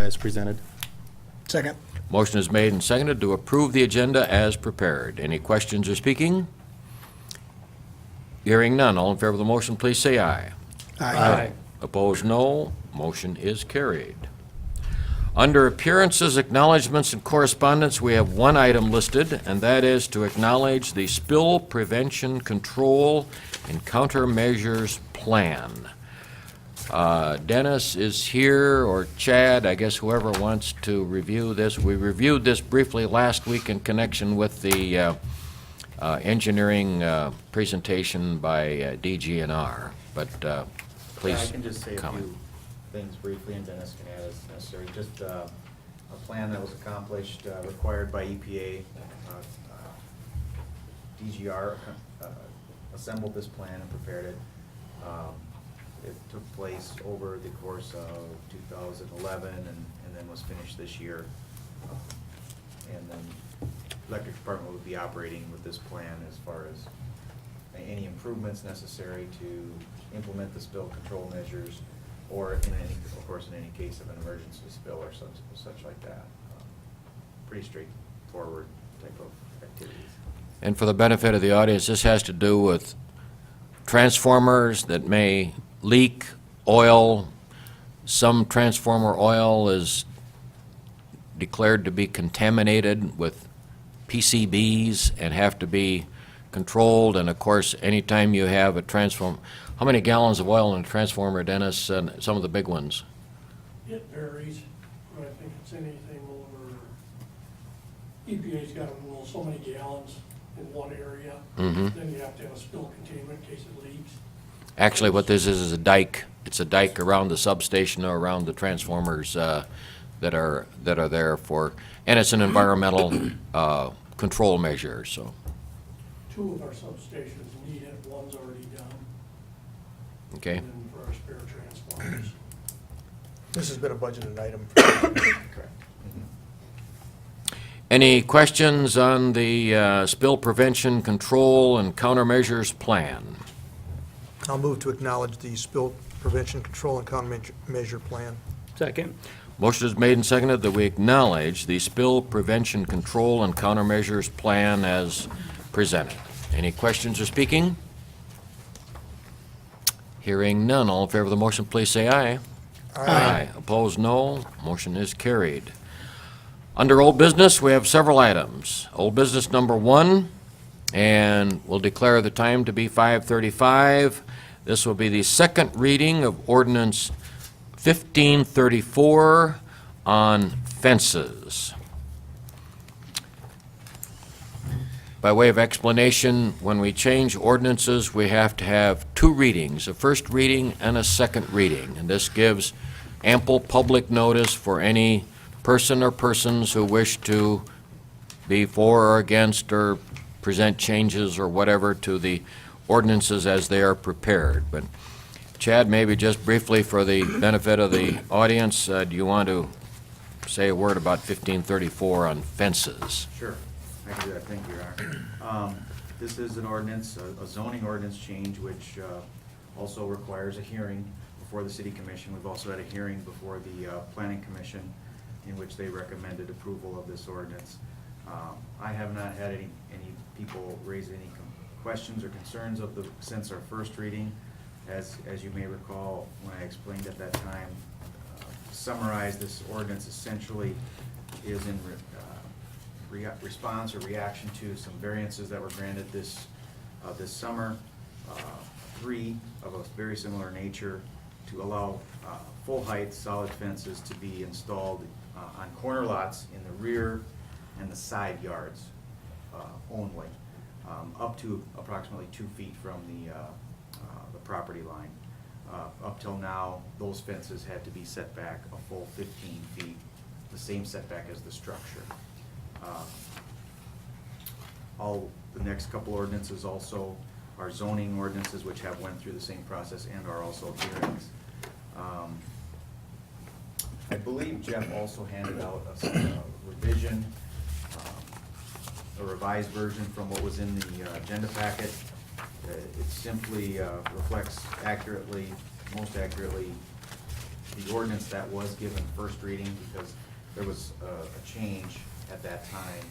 as presented. Second. Motion is made and seconded to approve the agenda as prepared. Any questions or speaking? Hearing none, all in favor of the motion, please say aye. Opposed, no. Motion is carried. Under appearances, acknowledgements, and correspondence, we have one item listed, and that is to acknowledge the Spill Prevention, Control, and Countermeasures Plan. Dennis is here, or Chad, I guess whoever wants to review this. We reviewed this briefly last week in connection with the engineering presentation by DGNR, but please Yeah, I can just say a comment. few things briefly, and Dennis can add as necessary. Just a plan that was accomplished, required by EPA. DGR assembled this plan and prepared it. It took place over the course of 2011 and then was finished this year. And then electric department would be operating with this plan as far as any improvements necessary to implement the spill control measures, or in any, of course, in any case of an emergency spill or such like that. Pretty straightforward type of activities. And for the benefit of the audience, this has to do with transformers that may leak oil. Some transformer oil is declared to be contaminated with PCBs and have to be controlled. And of course, anytime you have a transformer, how many gallons of oil in a transformer, Dennis, and some of the big ones? It varies, but I think it's anything over, EPA's got them, well, so many gallons in one area. Mhm. Then you have to have a spill containment in case it leaks. Actually, what this is a dike. It's a dike around the substation or around the transformers that are there for, and it's an environmental control measure, so. Two of our substations need it, one's already done. Okay. And then for our spare transformers. This has been a budgeted item. Correct. Any questions on the spill prevention, control, and countermeasures plan? I'll move to acknowledge the spill prevention, control, and countermeasure plan. Second. Motion is made and seconded that we acknowledge the spill prevention, control, and countermeasures plan as presented. Any questions or speaking? Hearing none, all in favor of the motion, please say aye. Opposed, no. Motion is carried. Under old business, we have several items. Old business number 1, and we'll declare the time to be 5:35. This will be the second reading of ordinance 1534 on fences. By way of explanation, when we change ordinances, we have to have 2 readings, a first reading and a second reading. And this gives ample public notice for any person or persons who wish to be for or against or present changes or whatever to the ordinances as they are prepared. But Chad, maybe just briefly for the benefit of the audience, do you want to say a word about 1534 on fences? Sure, I can do that, thank you, Your Honor. This is an ordinance, a zoning ordinance change, which also requires a hearing before the city commission. We've also had a hearing before the planning commission in which they recommended approval of this ordinance. I have not had any people raise any questions or concerns since our first reading. As you may recall, when I explained at that time, to summarize, this ordinance essentially is in response or reaction to some variances that were granted this summer, 3 of a very similar nature, to allow full-height solid fences to be installed on corner lots in the rear and the side yards only, up to approximately 2 feet from the property line. Up till now, those fences had to be set back a full 15 feet, the same setback as the structure. All the next couple ordinances also are zoning ordinances, which have went through the same process and are also hearings. I believe Jeff also handed out a revision, a revised version from what was in the agenda packet. It simply reflects accurately, most accurately, the ordinance that was given first reading, because there was a change at that time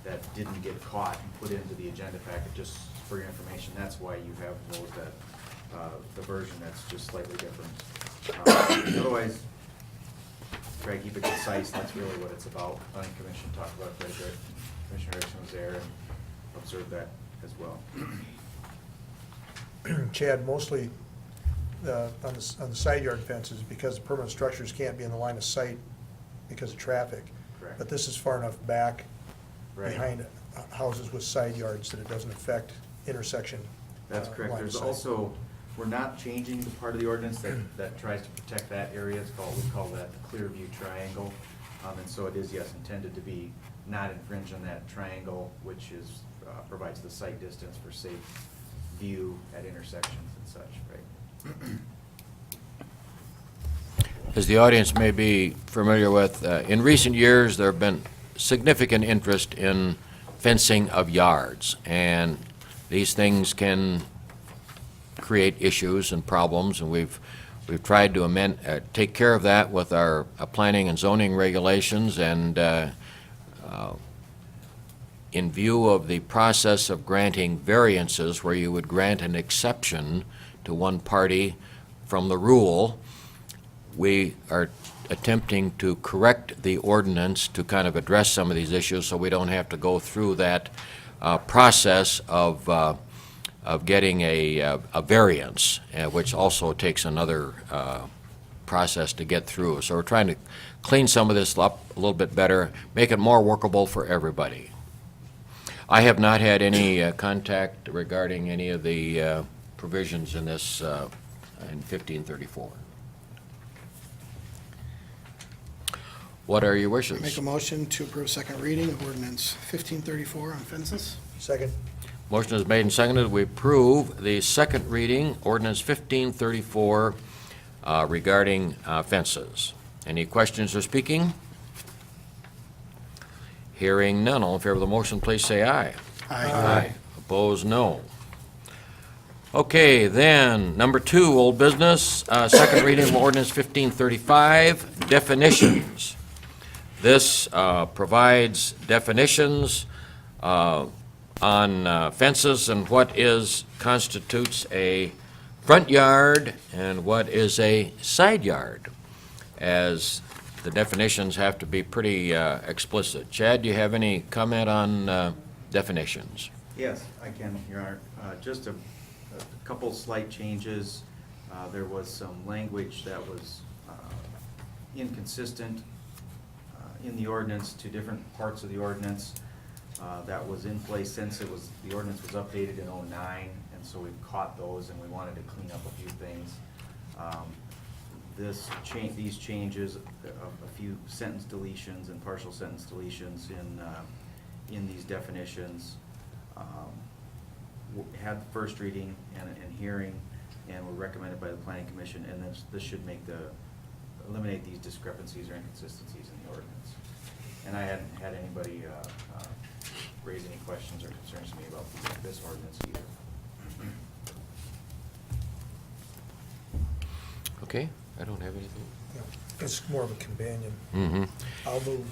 that didn't get caught and put into the agenda packet, just for your information. That's why you have those that, the version that's just slightly different. Otherwise, try to keep it concise, that's really what it's about. Planning Commission talked about that, Commissioner Erickson was there and observed that as well. Chad, mostly on the side yard fences, because the permanent structures can't be in the line of sight because of traffic. Correct. But this is far enough back Right. behind houses with side yards that it doesn't affect intersection. That's correct. line of There's sight. also, we're not changing the part of the ordinance that tries to protect that area. It's called, we call that the clear view triangle. And so it is, yes, intended to be not infringe on that triangle, which is, provides the sight distance for safe view at intersections and such, right? As the audience may be familiar with, in recent years, there have been significant interest in fencing of yards, and these things can create issues and problems, and we've tried to take care of that with our planning and zoning regulations, and in view of the process of granting variances, where you would grant an exception to one party from the rule, we are attempting to correct the ordinance to kind of address some of these issues, so we don't have to go through that process of getting a variance, which also takes another process to get through. So we're trying to clean some of this up a little bit better, make it more workable for everybody. I have not had any contact regarding any of the provisions in this, in 1534. What are your wishes? Make a motion to approve second reading of ordinance 1534 on fences. Second? Motion is made and seconded. We approve the second reading, ordinance 1534, regarding fences. Any questions or speaking? Hearing none. All in favor of the motion, please say aye. Aye. Opposed, no. Okay, then, number 2, old business, second reading of ordinance 1535, definitions. This provides definitions on fences and what constitutes a front yard and what is a side yard, as the definitions have to be pretty explicit. Chad, do you have any comment on definitions? Yes, I can, Your Honor. Just a couple slight changes. There was some language that was inconsistent in the ordinance to different parts of the ordinance that was in place since the ordinance was updated in '09, and so we've caught those and we wanted to clean up a few things. These changes, a few sentence deletions and partial sentence deletions in these definitions, had the first reading and hearing, and were recommended by the Planning Commission, and this should eliminate these discrepancies or inconsistencies in the ordinance. And I hadn't had anybody raise any questions or concerns to me about this ordinance either. Okay, I don't have anything. No, it's more of a companion. Mm-hmm. I'll move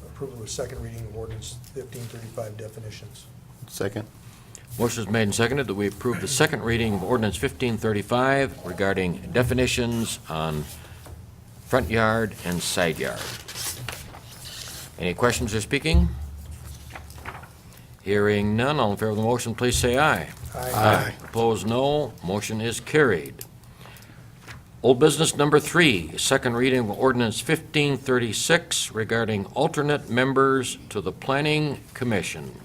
approval of second reading of ordinance 1535 definitions. Second. Motion is made and seconded that we approve the second reading of ordinance 1535 regarding definitions on front yard and side yard. Any questions or speaking? Hearing none, all in favor of the motion, please say aye. Aye. Opposed, no. Motion is carried. Old business number 3, second reading of ordinance 1536 regarding alternate members to the Planning Commission.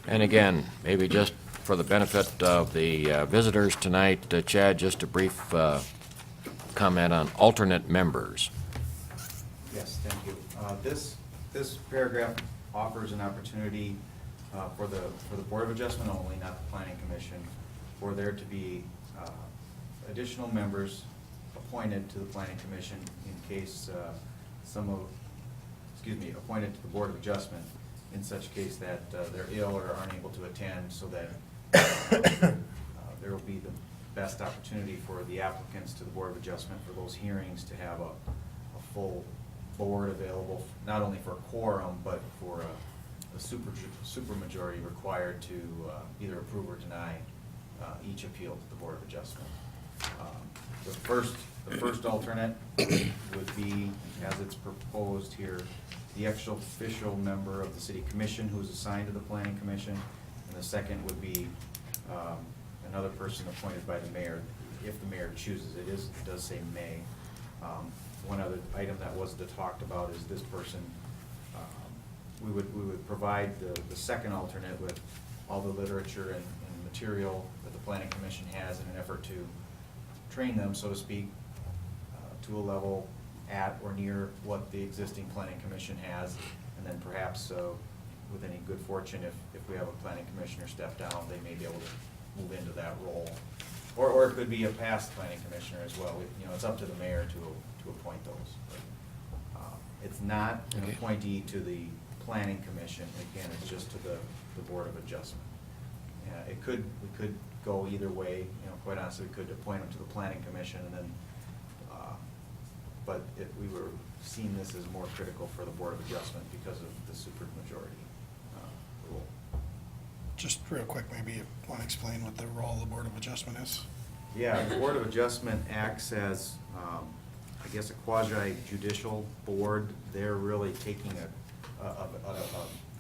And again, maybe just for the benefit of the visitors tonight, Chad, just a brief comment on alternate members. Yes, thank you. This paragraph offers an opportunity for the Board of Adjustment only, not the Planning Commission, for there to be additional members appointed to the Planning Commission in case appointed to the Board of Adjustment in such case that they're ill or aren't able to attend, so that there will be the best opportunity for the applicants to the Board of Adjustment for those hearings to have a full board available, not only for quorum, but for a supermajority required to either approve or deny each appeal to the Board of Adjustment. The first alternate would be, as it's proposed here, the actual official member of the City Commission who's assigned to the Planning Commission, and the second would be another person appointed by the mayor, if the mayor chooses. It does say may. One other item that wasn't talked about is this person, we would provide the second alternate with all the literature and material that the Planning Commission has in an effort to train them, so to speak, to a level at or near what the existing Planning Commission has, and then perhaps with any good fortune, if we have a Planning Commissioner step down, they may be able to move into that role. Or it could be a past Planning Commissioner as well. It's up to the mayor to appoint those. But, it's not an Okay. appointee to the Planning Commission. Again, it's just to the Board of Adjustment. We could go either way. Quite honestly, we could appoint them to the Planning Commission, and then, but we were seeing this as more critical for the Board of Adjustment because of the supermajority rule. Just real quick, maybe you want to explain what the role of the Board of Adjustment is? Yeah, the Board of Adjustment acts as, I guess, a quasi-judicial board. They're really taking a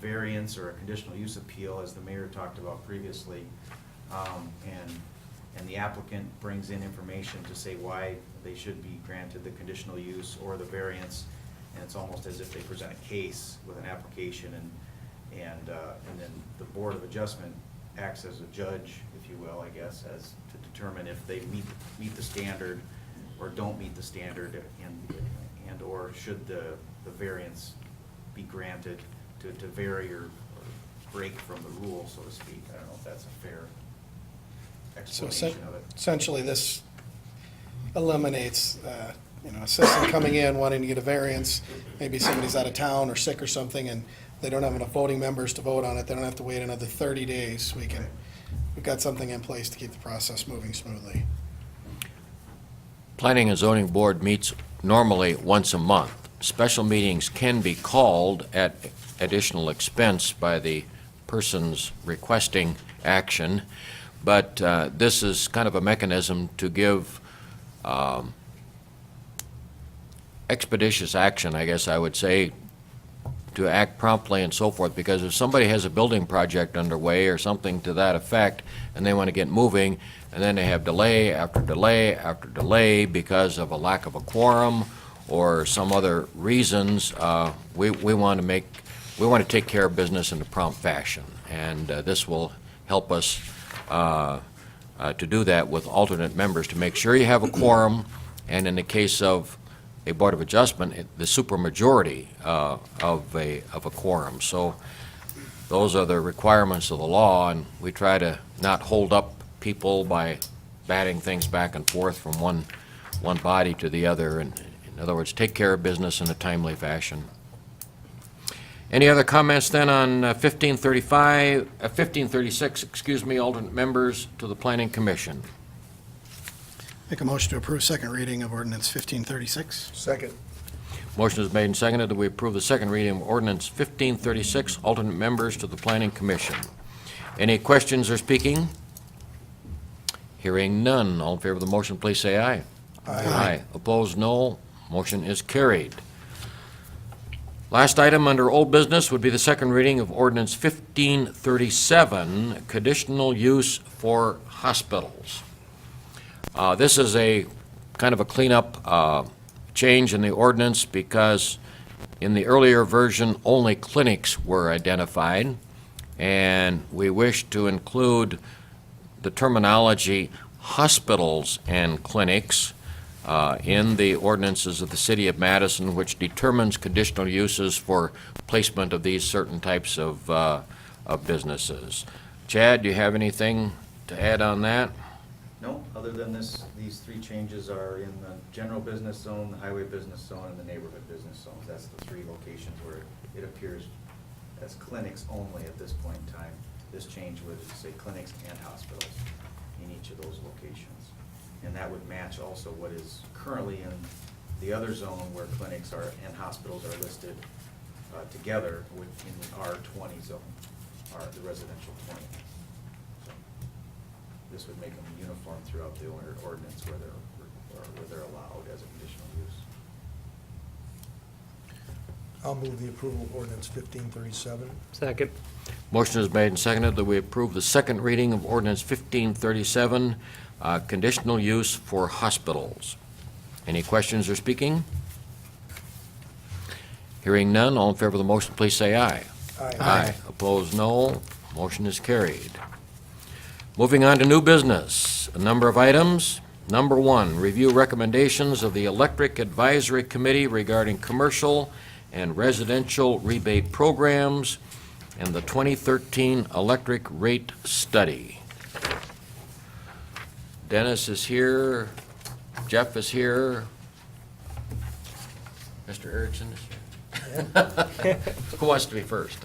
variance or a conditional use appeal, as the mayor talked about previously, and the applicant brings in information to say why they should be granted the conditional use or the variance, and it's almost as if they present a case with an application, and then the Board of Adjustment acts as a judge, if you will, I guess, as to determine if they meet the standard or don't meet the standard, and or should the variance be granted to vary or break from the rule, so to speak. I don't know if that's a fair So explanation of it. essentially, this eliminates, a citizen coming in wanting to get a variance. Maybe somebody's out of town or sick or something, and they don't have enough voting members to vote on it. They don't have to wait another 30 days. We've got something in place to keep the process moving smoothly. Planning and Zoning Board meets normally once a month. Special meetings can be called at additional expense by the persons requesting action, but this is kind of a mechanism to give expeditious action, I guess I would say, to act promptly and so forth, because if somebody has a building project underway or something to that effect, and they want to get moving, and then they have delay after delay after delay because of a lack of a quorum or some other reasons, we want to take care of business in a prompt fashion, and this will help us to do that with alternate members, to make sure you have a quorum, and in the case of a Board of Adjustment, the supermajority of a quorum. So those are the requirements of the law, and we try to not hold up people by batting things back and forth from one body to the other, and in other words, take care of business in a timely fashion. Any other comments then on 1536, alternate members to the Planning Commission? Make a motion to approve second reading of ordinance 1536. Second. Motion is made and seconded that we approve the second reading of ordinance 1536, alternate members to the Planning Commission. Any questions or speaking? Hearing none. All in favor of the motion, please say aye. Aye. Opposed, no. Motion is carried. Last item under old business would be the second reading of ordinance 1537, conditional use for hospitals. This is a kind of a cleanup change in the ordinance, because in the earlier version, only clinics were identified, and we wish to include the terminology hospitals and clinics in the ordinances of the City of Madison, which determines conditional uses for placement of these certain types of businesses. Chad, do you have anything to add on that? No, other than these three changes are in the general business zone, the highway business zone, and the neighborhood business zones. That's the three locations where it appears as clinics only at this point in time. This change would say clinics and hospitals. in each of those locations. And that would match also what is currently in the other zone where clinics are, and hospitals are listed together in the R20 zone, the residential 20. So this would make them uniform throughout the ordinance where they're allowed as a conditional use. I'll move the approval of ordinance 1537. Second. Motion is made and seconded that we approve the second reading of ordinance 1537, conditional use for hospitals. Any questions or speaking? Hearing none, all in favor of the motion, please say aye. Aye. Opposed, no. Motion is carried. Moving on to new business, a number of items. Number 1, review recommendations of the Electric Advisory Committee regarding commercial and residential rebate programs and the 2013 electric rate study. Dennis is here, Jeff is here, Mr. Erickson is here. Who wants to be first?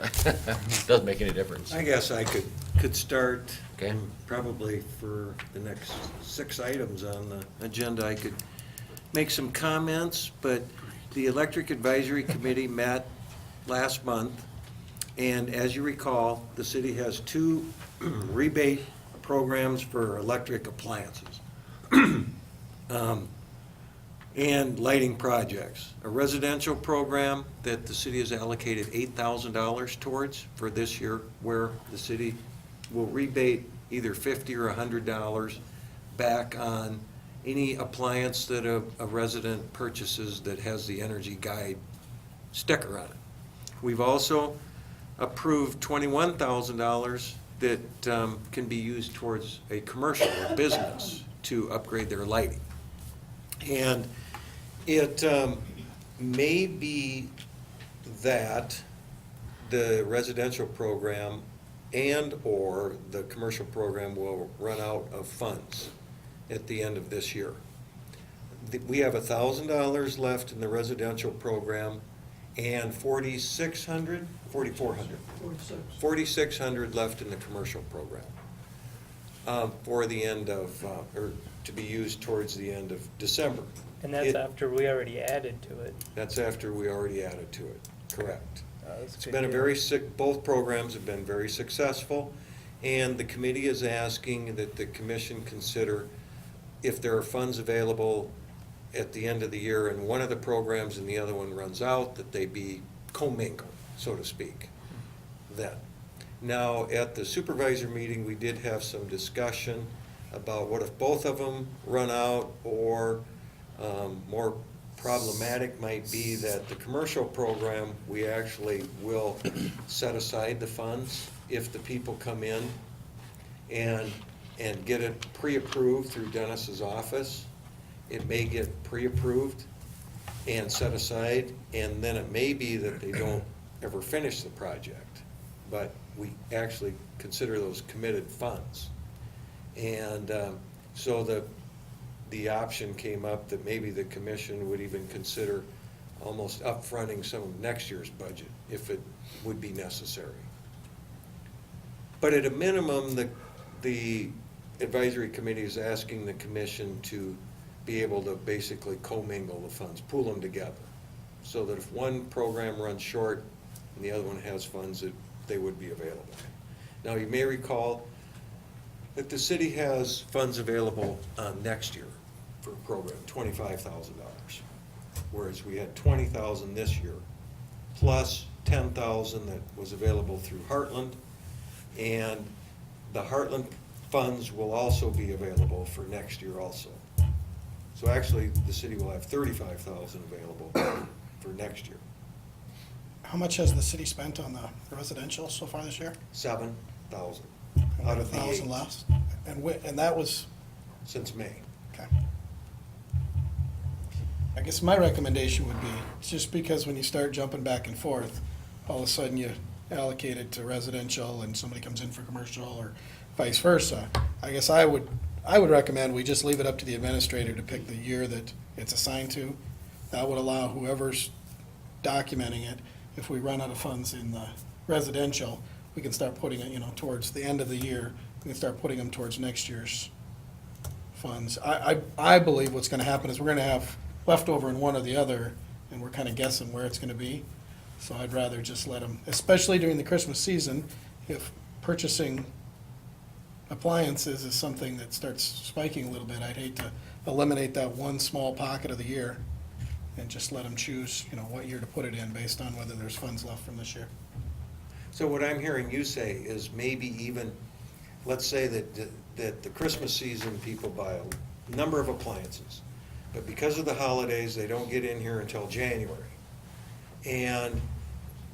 Doesn't make any difference. I guess I could start. Okay. Probably for the next 6 items on the agenda, I could make some comments, but the Electric Advisory Committee met last month, and as you recall, the city has 2 rebate programs for electric appliances and lighting projects. A residential program that the city has allocated $8,000 towards for this year, where the city will rebate either $50 or $100 back on any appliance that a resident purchases that has the Energy Guide sticker on it. We've also approved $21,000 that can be used towards a commercial or business to upgrade their lighting. And it may be that the residential program and/or the commercial program will run out of funds at the end of this year. We have $1,000 left in the residential program and $4,600 left in the commercial program for the end of, or to be used towards the end of December. And that's after we already added to it. That's after we already added to it, correct. That's It's good been a deal. very both programs have been very successful, and the committee is asking that the commission consider if there are funds available at the end of the year and one of the programs and the other one runs out, that they be commingled, so to speak, then. Now, at the supervisor meeting, we did have some discussion about what if both of them run out, or more problematic might be that the commercial program, we actually will set aside the funds if the people come in and get it pre-approved through Dennis's office. It may get pre-approved and set aside, and then it may be that they don't ever finish the project. But we actually consider those committed funds. And so the option came up that maybe the commission would even consider almost upfronting some of next year's budget if it would be necessary. But at a minimum, the advisory committee is asking the commission to be able to basically commingle the funds, pool them together, so that if one program runs short and the other one has funds, that they would be available. Now, you may recall that the city has funds available next year for a program, $25,000, whereas we had $20,000 this year, plus $10,000 that was available through Heartland, and the Heartland funds will also be available for next year also. So actually, the city will have $35,000 available for next year. How much has the city spent on the residential so far this year? $7,000 And out of the 1,000 8 left? And that was, since May. okay. I guess my recommendation would be, it's just because when you start jumping back and forth, all of a sudden you allocate it to residential and somebody comes in for commercial or vice versa. I guess I would recommend we just leave it up to the administrator to pick the year that it's assigned to. That would allow whoever's documenting it, if we run out of funds in the residential, we can start putting it, towards the end of the year, we can start putting them towards next year's funds. I believe what's gonna happen is we're gonna have leftover in one or the other, and we're kinda guessing where it's gonna be. So I'd rather just let them, especially during the Christmas season, if purchasing appliances is something that starts spiking a little bit, I'd hate to eliminate that one small pocket of the year and just let them choose, what year to put it in based on whether there's funds left from this year. So what I'm hearing you say is maybe even, let's say that the Christmas season, people buy a number of appliances, but because of the holidays, they don't get in here until January. And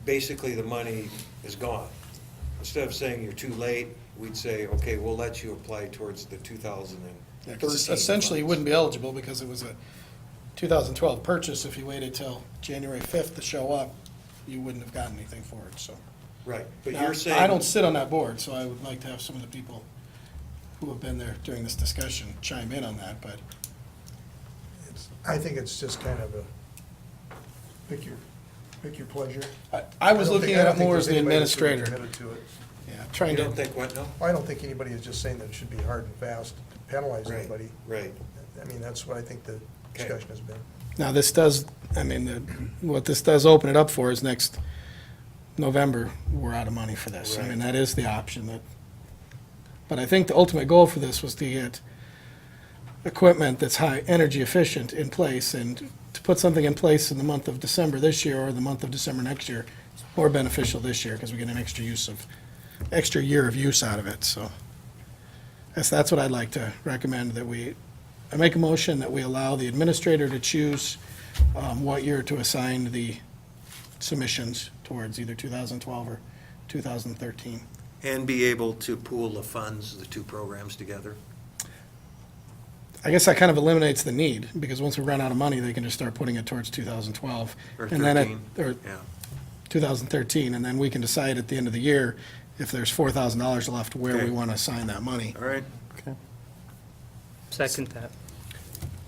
basically, the money is gone. Instead of saying you're too late, we'd say, okay, we'll let you apply towards the 2013. Yeah, 'cause essentially, you wouldn't be eligible because it was a 2012 purchase. If you waited till January 5th to show up, you wouldn't have gotten anything for it, so. Right, but Now, you're saying. I don't sit on that board, so I would like to have some of the people who have been there during this discussion chime in on that, but I think it's just kind of a, pick your pleasure. I was don't looking think- I at don't it think more there's as the anybody that's really administrator. committed to it. Yeah, You trying don't to, think what, no? I don't think anybody is just saying that it should be hard and fast to penalize Right, anybody. right. I mean, that's what I think the discussion has been. now this does, what this does open it up for is next November, we're out of money for this. I mean, Right. that is the option that, but I think the ultimate goal for this was to get equipment that's high energy efficient in place, and to put something in place in the month of December this year or the month of December next year, is more beneficial this year because we get an extra year of use out of it, so. That's what I'd like to recommend, I make a motion that we allow the administrator to choose what year to assign the submissions towards either 2012 or 2013. And be able to pool the funds, the two programs together? I guess that kind of eliminates the need, because once we run out of money, they can just start putting it towards 2012. Or and then 13, Or yeah. 2013, and then we can decide at the end of the year if there's $4,000 left where we Okay. want to assign that money. All right. Second that.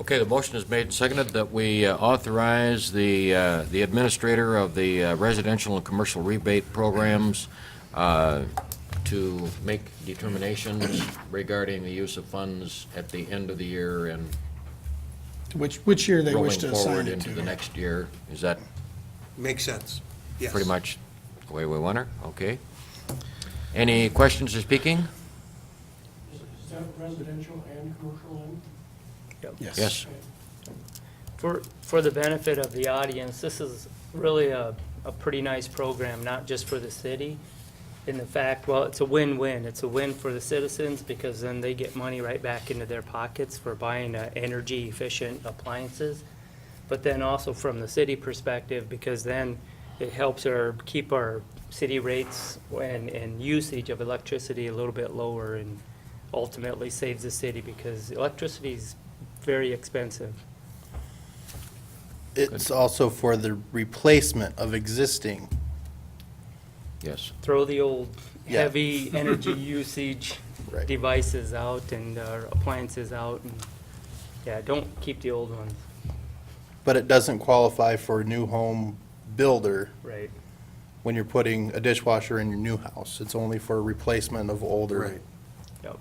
Okay, the motion is made and seconded that we authorize the administrator of the residential and commercial rebate programs to make determinations regarding the use of funds at the end of the year and Which year they wish rolling to assign forward it into the to. next year. Is that Makes sense. Yes. pretty much the way we want her? Okay. Any questions or speaking? Is that residential and commercial then? Yes. For the benefit of the audience, this is really a pretty nice program, not just for the city. In the fact, well, it's a win-win. It's a win for the citizens because then they get money right back into their pockets for buying energy-efficient appliances. But then also from the city perspective, because then it helps keep our city rates and usage of electricity a little bit lower and ultimately saves the city because electricity is very expensive. It's also for the replacement of existing. Yes. Throw the old Yeah. heavy energy usage Right. devices out and appliances out and, yeah, don't keep the old ones, But it doesn't qualify for a new home builder right? when you're putting a dishwasher in your new house. It's only for replacement of older. Right. Yep.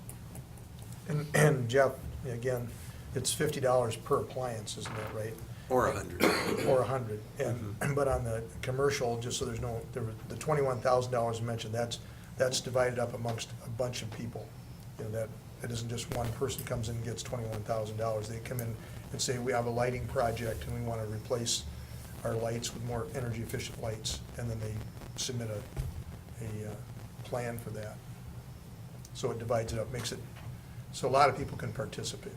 And Jeff, again, it's $50 per appliance, isn't that right? Or 100. Or 100. And, but on the commercial, just so the $21,000 mentioned, that's divided up amongst a bunch of people. That it isn't just one person comes in and gets $21,000. They come in and say, we have a lighting project and we want to replace our lights with more energy efficient lights. And then they submit a plan for that. So it divides it up, makes it, so a lot of people can participate.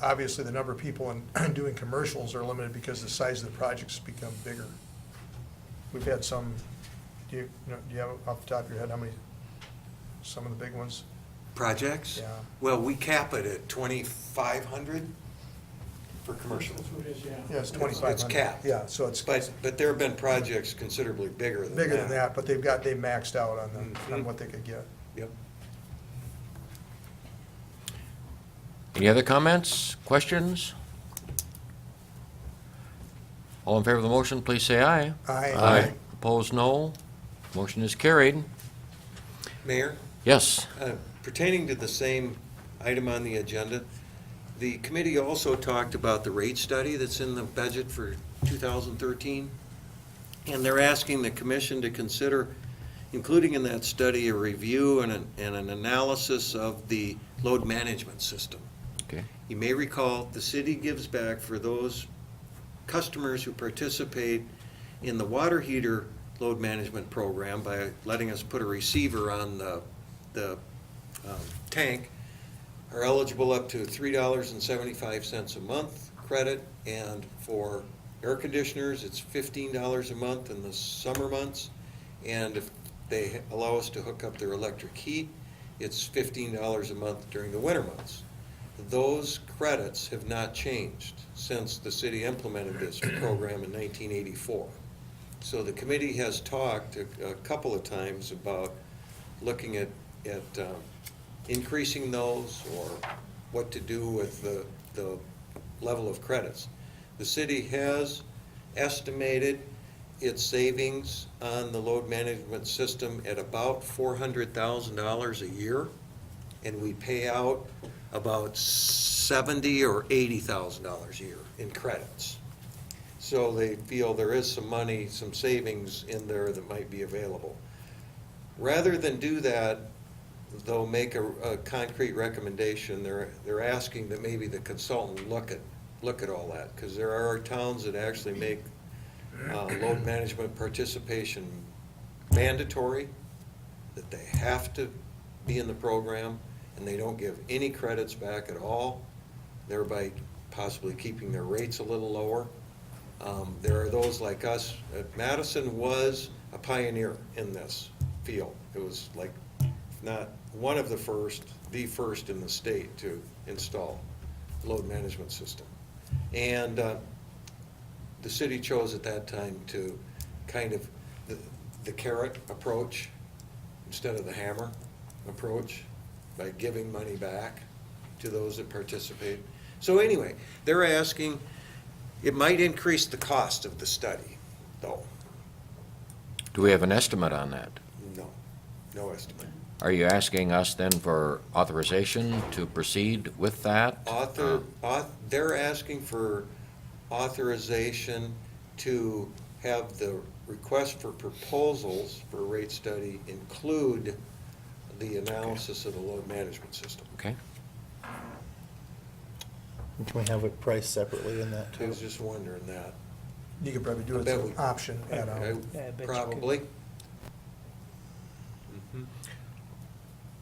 Obviously, the number of people in doing commercials are limited because the size of the projects has become bigger. We've had some, do you have off the top of your head how many, some of the big ones? Projects? Yeah. Well, we cap it at 2,500 for commercial. That's what it is, yeah. Yeah, it's 2,500. It's capped. Yeah, so it's But there have been projects considerably bigger than that. bigger than that, but they maxed out on what they could get. Yep. Any other comments, questions? All in favor of the motion, please say aye. Aye. Opposed, no. Motion is carried. Mayor, Yes. pertaining to the same item on the agenda, The committee also talked about the rate study that's in the budget for 2013. And they're asking the commission to consider including in that study a review and an analysis of the load management system. Okay. You may recall, the city gives back for those customers who participate in the water heater load management program by letting us put a receiver on the tank, are eligible up to $3.75 a month credit, and for air conditioners, it's $15 a month in the summer months, and if they allow us to hook up their electric heat, it's $15 a month during the winter months. Those credits have not changed since the city implemented this program in 1984. So the committee has talked a couple of times about looking at increasing those, or what to do with the level of credits. The city has estimated its savings on the load management system at about $400,000 a year, and we pay out about $70,000 or $80,000 a year in credits. So they feel there is some money, some savings in there that might be available. Rather than do that, they'll make a concrete recommendation. They're asking that maybe the consultant look at all that, because there are towns that actually make load management participation mandatory, that they have to be in the program, and they don't give any credits back at all, thereby possibly keeping their rates a little lower. There are those like us. Madison was a pioneer in this field. It was like, if not one of the first in the state to install a load management system. And the city chose at that time to kind of the carrot approach instead of the hammer approach, by giving money back to those that participate. So anyway, they're asking, it might increase the cost of the study, though. Do we have an estimate on that? No estimate. Are you asking us then for authorization to proceed with that? They're asking for authorization to have the request for proposals for a rate study include the analysis of the load management system. Okay. Can we have it priced separately in that I too? was just wondering that. You could probably do it I bet as we- an option add-on. Yeah, I bet you Probably. Mhm.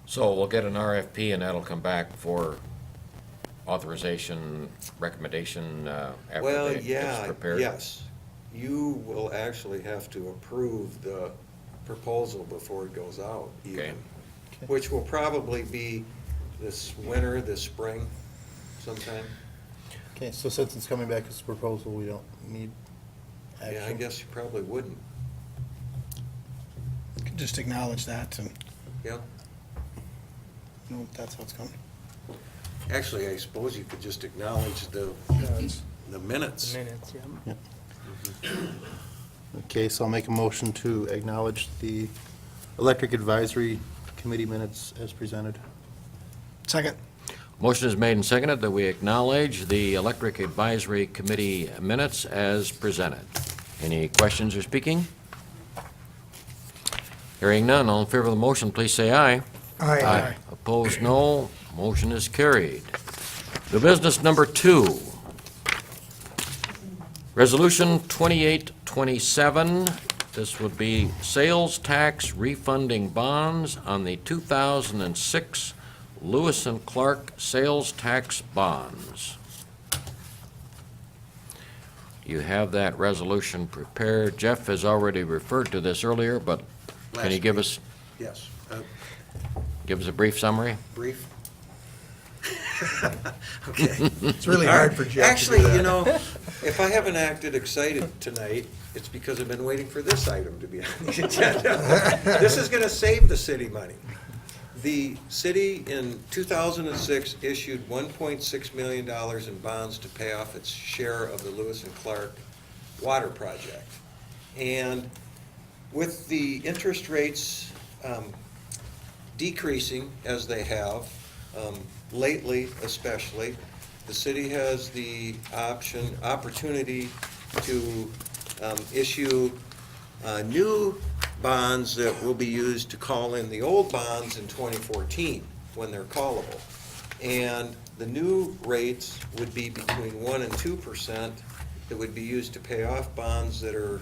So we'll get an RFP and that'll come back for authorization, recommendation after Well, it gets prepared? yes. You will actually have to approve the proposal before it goes out even, Okay. which will probably be this winter, this spring sometime. Okay, so since it's coming back as a proposal, we don't need action? Yeah, I guess you probably wouldn't. Just acknowledge that and Yeah. know that's how it's coming. Actually, I suppose you could just acknowledge the minutes. The minutes, yeah. Okay, so I'll make a motion to acknowledge the Electric Advisory Committee minutes as presented. Second. Motion is made and seconded that we acknowledge the Electric Advisory Committee minutes as presented. Any questions or speaking? Hearing none, all in favor of the motion, please say aye. Aye. Opposed, no. Motion is carried. New business number 2. Resolution 2827. This would be sales tax refunding bonds on the 2006 Lewis and Clark sales tax bonds. You have that resolution prepared. Jeff has already referred to this earlier, but can you Last give week. us, Yes. a brief summary? Brief? Okay. It's really hard for Jeff to do Actually, that. you know, if I haven't acted excited tonight, it's because I've been waiting for this item to be on the agenda. This is going to save the city money. The city in 2006 issued $1.6 million in bonds to pay off its share of the Lewis and Clark water project. And with the interest rates decreasing as they have, lately especially, the city has the opportunity to issue new bonds that will be used to call in the old bonds in 2014 when they're callable. And the new rates would be between 1% and 2% that would be used to pay off bonds that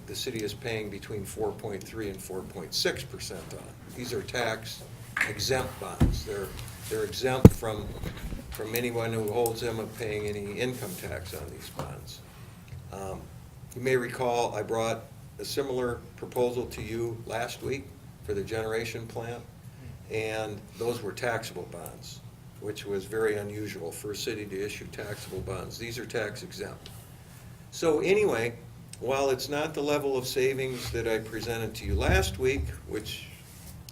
the city is paying between 4.3 and 4.6% on. These are tax exempt bonds. They're exempt from anyone who holds them of paying any income tax on these bonds. You may recall I brought a similar proposal to you last week for the generation plant, and those were taxable bonds, which was very unusual for a city to issue taxable bonds. These are tax exempt. So anyway, while it's not the level of savings that I presented to you last week, which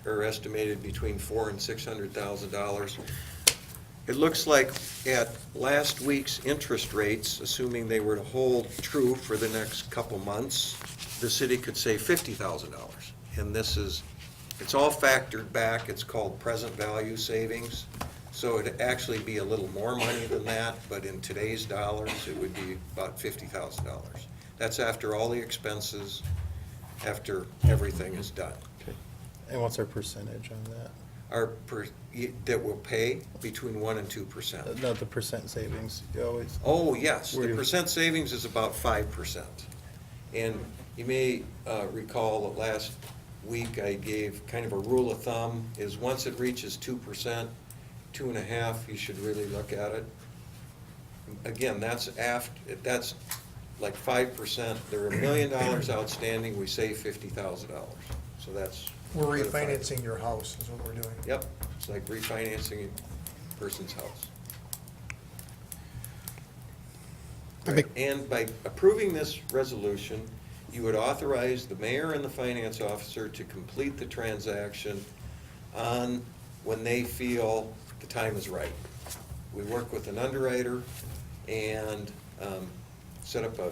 are estimated between $400,000 and $600,000, it looks like at last week's interest rates, assuming they were to hold true for the next couple months, the city could save $50,000. And it's all factored back. It's called present value savings. So it'd actually be a little more money than that, but in today's dollars, it would be about $50,000. That's after all the expenses, after everything is done. And what's our percentage on that? That will pay between 1% and 2%. No, the percent savings, you always. Oh, yes, Where the do you- percent savings is about 5%. And you may recall that last week I gave kind of a rule of thumb, is once it reaches 2%, 2.5%, you should really look at it. Again, that's like 5%, there are $1 million outstanding, we save $50,000. So that's. We're refinancing your house, is what we're doing. Yep, it's like refinancing a person's house. I think- And by approving this resolution, you would authorize the mayor and the finance officer to complete the transaction on when they feel the time is right. We work with an underwriter and set up a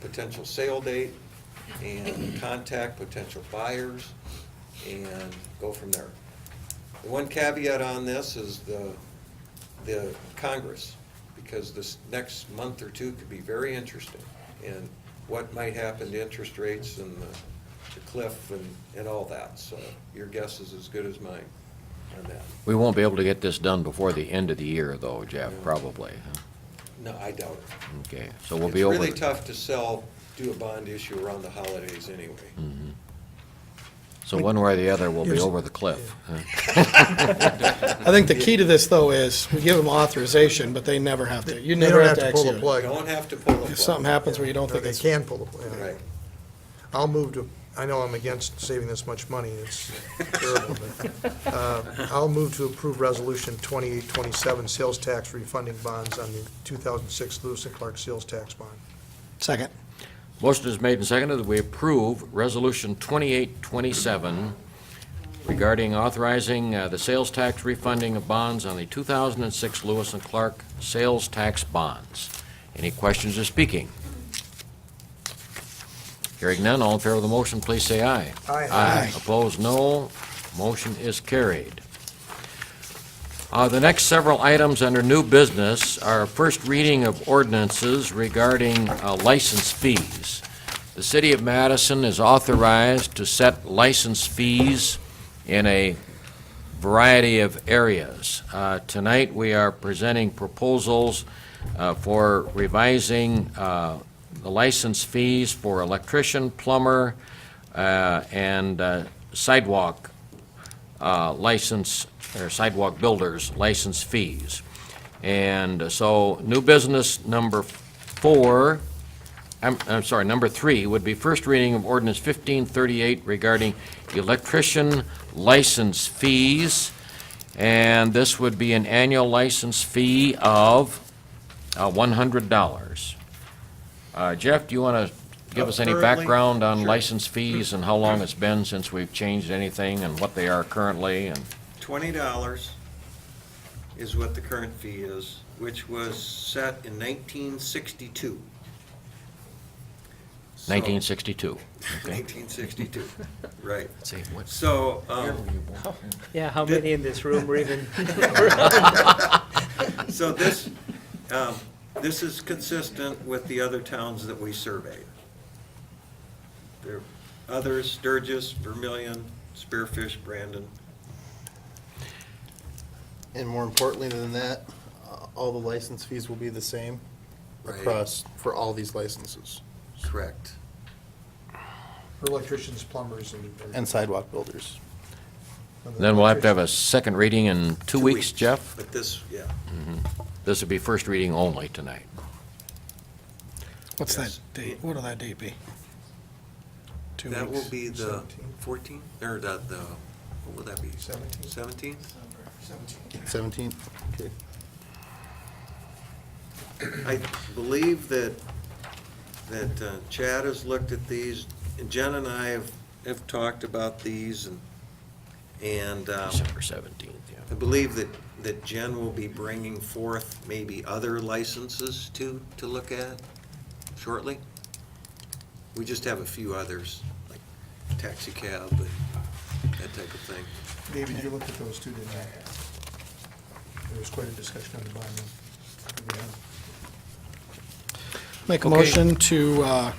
potential sale date and contact potential buyers and go from there. The one caveat on this is the Congress, because this next month or two could be very interesting, and what might happen to interest rates and the cliff and all that. So your guess is as good as mine on that. We won't be able to get this done before the end of the year, though, Jeff, probably. huh? No, I doubt it. Okay, so we'll be over. It's really tough to do a bond issue around the holidays anyway. So one way or the other, we'll be over the cliff. huh? I think the key to this, though, is we give them authorization, but they never have to, you They never don't have to pull the execute it. plug. Don't have to pull the plug. If something happens where you don't No, think they it's, can pull the plug. Right. I'll move to, I know I'm against saving this much money, it's terrible, but, I'll move to approve Resolution 2827, sales tax refunding bonds on the 2006 Lewis and Clark sales tax bond. second. Motion is made and seconded that we approve Resolution 2827 regarding authorizing the sales tax refunding of bonds on the 2006 Lewis and Clark sales tax bonds. Any questions or speaking? Hearing none, all in favor of the motion, please say aye. Aye. Aye. Opposed, no. Motion is carried. The next several items under new business are first reading of ordinances regarding license fees. The City of Madison is authorized to set license fees in a variety of areas. Tonight, we are presenting proposals for revising the license fees for electrician, plumber, and sidewalk license, or sidewalk builders license fees. And so, new business number 3 would be first reading of ordinance 1538 regarding electrician license fees. And this would be an annual license fee of $100. Jeff, do you want to give us any Currently- background on Sure. license fees and how long it's been since we've changed anything and what they are currently? And $20 is what the current fee is, which was set in 1962. So- 1962. 1962, right. See, what's So, Yeah, how many in this room were even? so this, This is consistent with the other towns that we surveyed. There are others, Sturgis, Vermillion, Spearfish, Brandon. And more importantly than that, all the license fees will be the same Right. across, for all these licenses. Correct. For electricians, plumbers, And sidewalk builders. Then we'll have to have a second reading in 2 weeks, Jeff? But this, yeah. This will be first reading only tonight. What's that Yes. date? What'll that date be? 2 That will weeks. be the 17th. 14th, or the, what would that be? 17th. 17th? 17th? Okay. I believe that Chad has looked at these, and Jen and I have talked about these, and December 17th, yeah. I believe that Jen will be bringing forth maybe other licenses to look at shortly. We just have a few others, like taxi cab and that type of thing. David, you looked at those too, didn't you? There was quite a discussion on the bond. Yeah. Make a Okay. motion to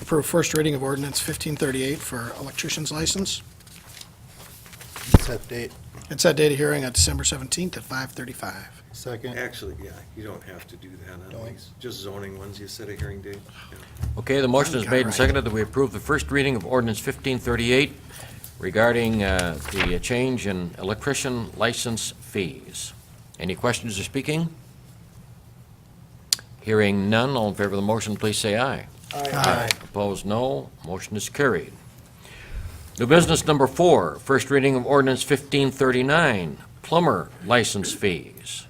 approve first reading of ordinance 1538 for electrician's license. Set date. It's set date of hearing on December 17th at 5:35. Second. Actually, yeah, you don't have to do that on Don't. these, just zoning ones, you set a hearing date. Yeah. Okay, the motion is Got it made and right. seconded that we approve the first reading of ordinance 1538 regarding the change in electrician license fees. Any questions or speaking? Hearing none, all in favor of the motion, please say aye. Aye. Opposed, no. Motion is carried. New business number 4, first reading of ordinance 1539, plumber license fees.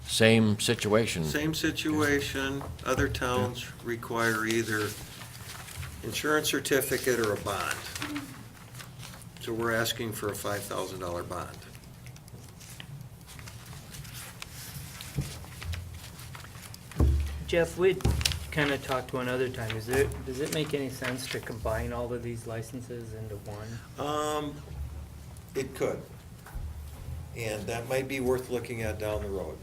Same situation. Same situation, other towns require either insurance certificate or a bond. So we're asking for a $5,000 bond. Jeff, we'd kind of talked to another time. Does it make any sense to combine all of these licenses into one? It could. And that might be worth looking at down the road.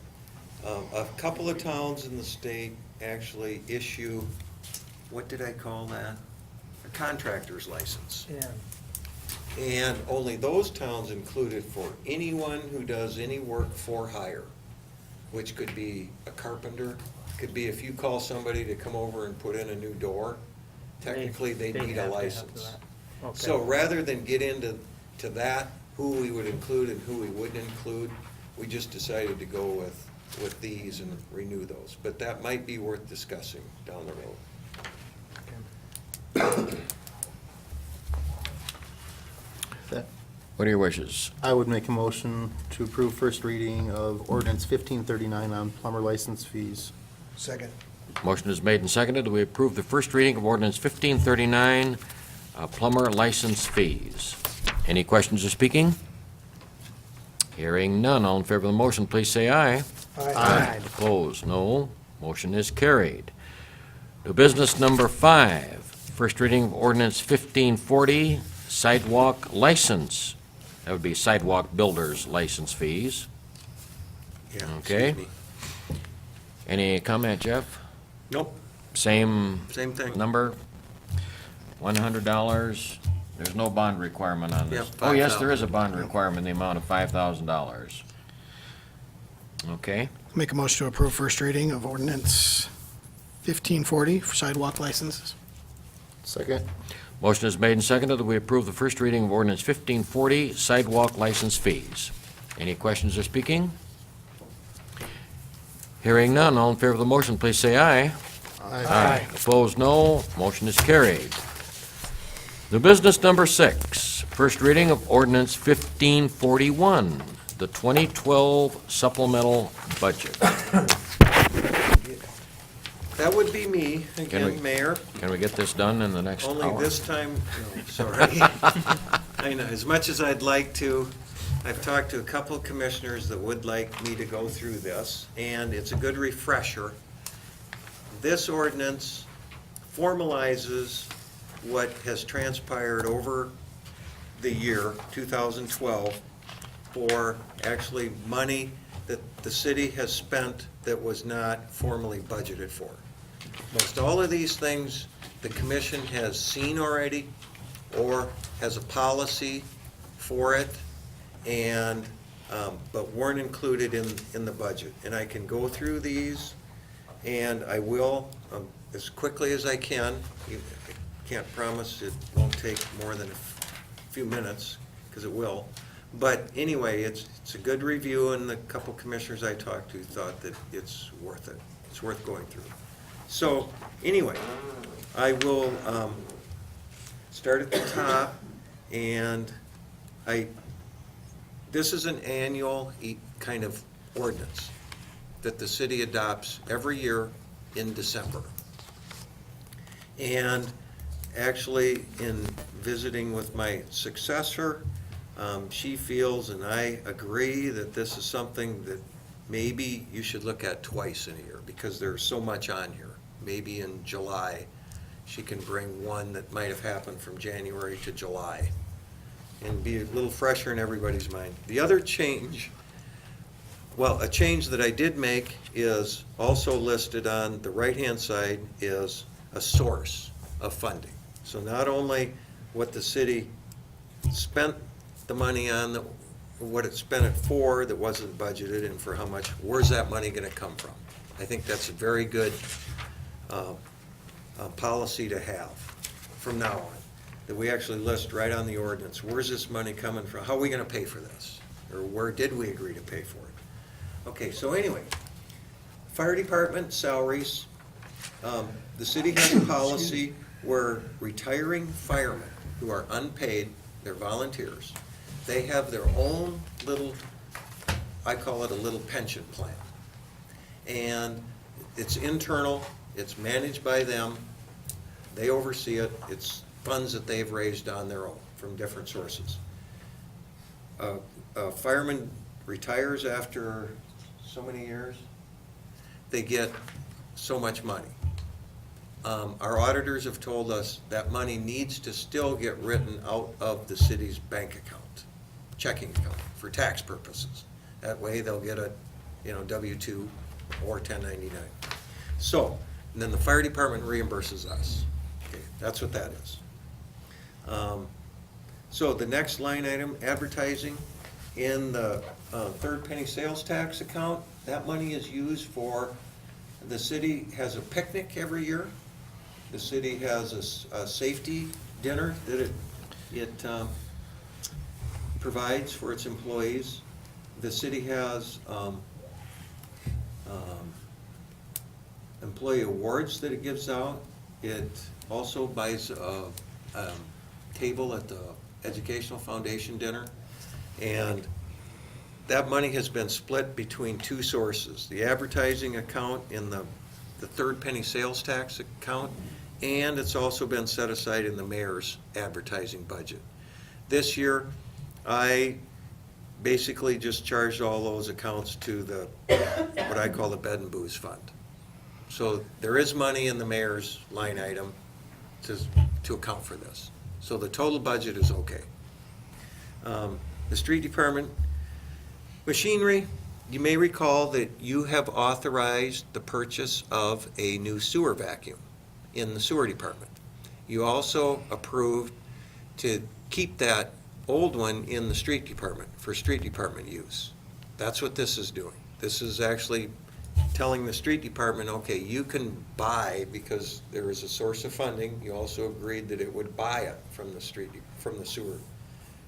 A couple of towns in the state actually issue, what did I call that? A contractor's license. Yeah. And only those towns included for anyone who does any work for hire, which could be a carpenter, could be if you call somebody to come over and put in a new door, technically they They'd need have a to have license. that. Okay. So rather than get into that, who we would include and who we wouldn't include, we just decided to go with these and renew those. But that might be worth discussing down the road. That- What are your wishes? I would make a motion to approve first reading of ordinance 1539 on plumber license fees. Second. Motion is made and seconded that we approve the first reading of ordinance 1539, plumber license fees. Any questions or speaking? Hearing none, all in favor of the motion, please say aye. Aye. Opposed, no. Motion is carried. New business number 5, first reading of ordinance 1540, sidewalk license. That would be sidewalk builders license fees. Yeah, Okay. excuse me. Any comment, Jeff? Nope, Same same thing. number? $100? There's no bond requirement on this. Yep, Oh, yes, there is a 5,000. bond requirement in the amount of $5,000. Okay, Make a motion to approve first reading of ordinance 1540 for sidewalk licenses. Second. motion is made and seconded that we approve the first reading of ordinance 1540, sidewalk license fees. Any questions or speaking? Hearing none, all in favor of the motion, please say aye. Aye. Opposed, no. Motion is carried. New business number 6, first reading of ordinance 1541, the 2012 supplemental budget. That would be me, we- again, Mayor. Can we get this done in the next hour? Only this time, no, sorry. I know, as much as I'd like to, I've talked to a couple of commissioners that would like me to go through this, and it's a good refresher. This ordinance formalizes what has transpired over the year 2012 for actually money that the city has spent that was not formally budgeted for. Most all of these things, the commission has seen already, or has a policy for it, and, but weren't included in the budget. And I can go through these, and I will, as quickly as I can. I can't promise it won't take more than a few minutes, because it will. But anyway, it's a good review, and the couple commissioners I talked to thought that it's worth it. It's worth going through. So, anyway, I will start at the top, and this is an annual kind of ordinance that the city adopts every year in December. And actually, in visiting with my successor, she feels, and I agree, that this is something that maybe you should look at twice in a year, because there's so much on here. Maybe in July, she can bring one that might have happened from January to July, and be a little fresher in everybody's mind. The other change, well, a change that I did make is also listed on the right-hand side is a source of funding. So not only what the city spent the money on, what it spent it for that wasn't budgeted, and for how much, where's that money gonna come from? I think that's a very good policy to have from now on, that we actually list right on the ordinance, where's this money coming from? How are we gonna pay for this? Or where did we agree to pay for it? Okay, so anyway, fire department salaries, the city has a policy where retiring firemen who are unpaid, they're volunteers, they have their own little, I call it a little pension plan. And it's internal, it's managed by them, they oversee it, it's funds that they've raised on their own from different sources. A fireman retires after so many years, they get so much money. Our auditors have told us that money needs to still get written out of the city's bank account, checking account, for tax purposes. That way they'll get a, W-2 or 1099. So, and then the fire department reimburses us. Okay, that's what that is. So the next line item, advertising, in the third penny sales tax account, that money is used for, the city has a picnic every year. The city has a safety dinner that it provides for its employees. The city has employee awards that it gives out. It also buys a table at the Educational Foundation dinner. And that money has been split between two sources, the advertising account in the third penny sales tax account, and it's also been set aside in the mayor's advertising budget. This year, I basically just charged all those accounts to the, what I call the bed and booze fund. So there is money in the mayor's line item to account for this. So the total budget is okay. The street department, machinery, you may recall that you have authorized the purchase of a new sewer vacuum in the sewer department. You also approved to keep that old one in the street department for street department use. That's what this is doing. This is actually telling the street department, okay, you can buy, because there is a source of funding, you also agreed that it would buy it from the sewer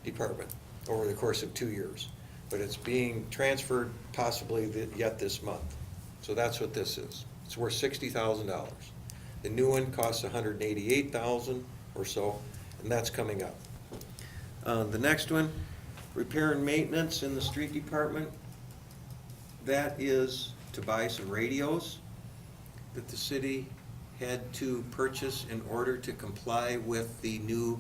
department over the course of 2 years. But it's being transferred possibly yet this month. So that's what this is. It's worth $60,000. The new one costs $188,000 or so, and that's coming up. The next one, repair and maintenance in the street department. That is to buy some radios that the city had to purchase in order to comply with the new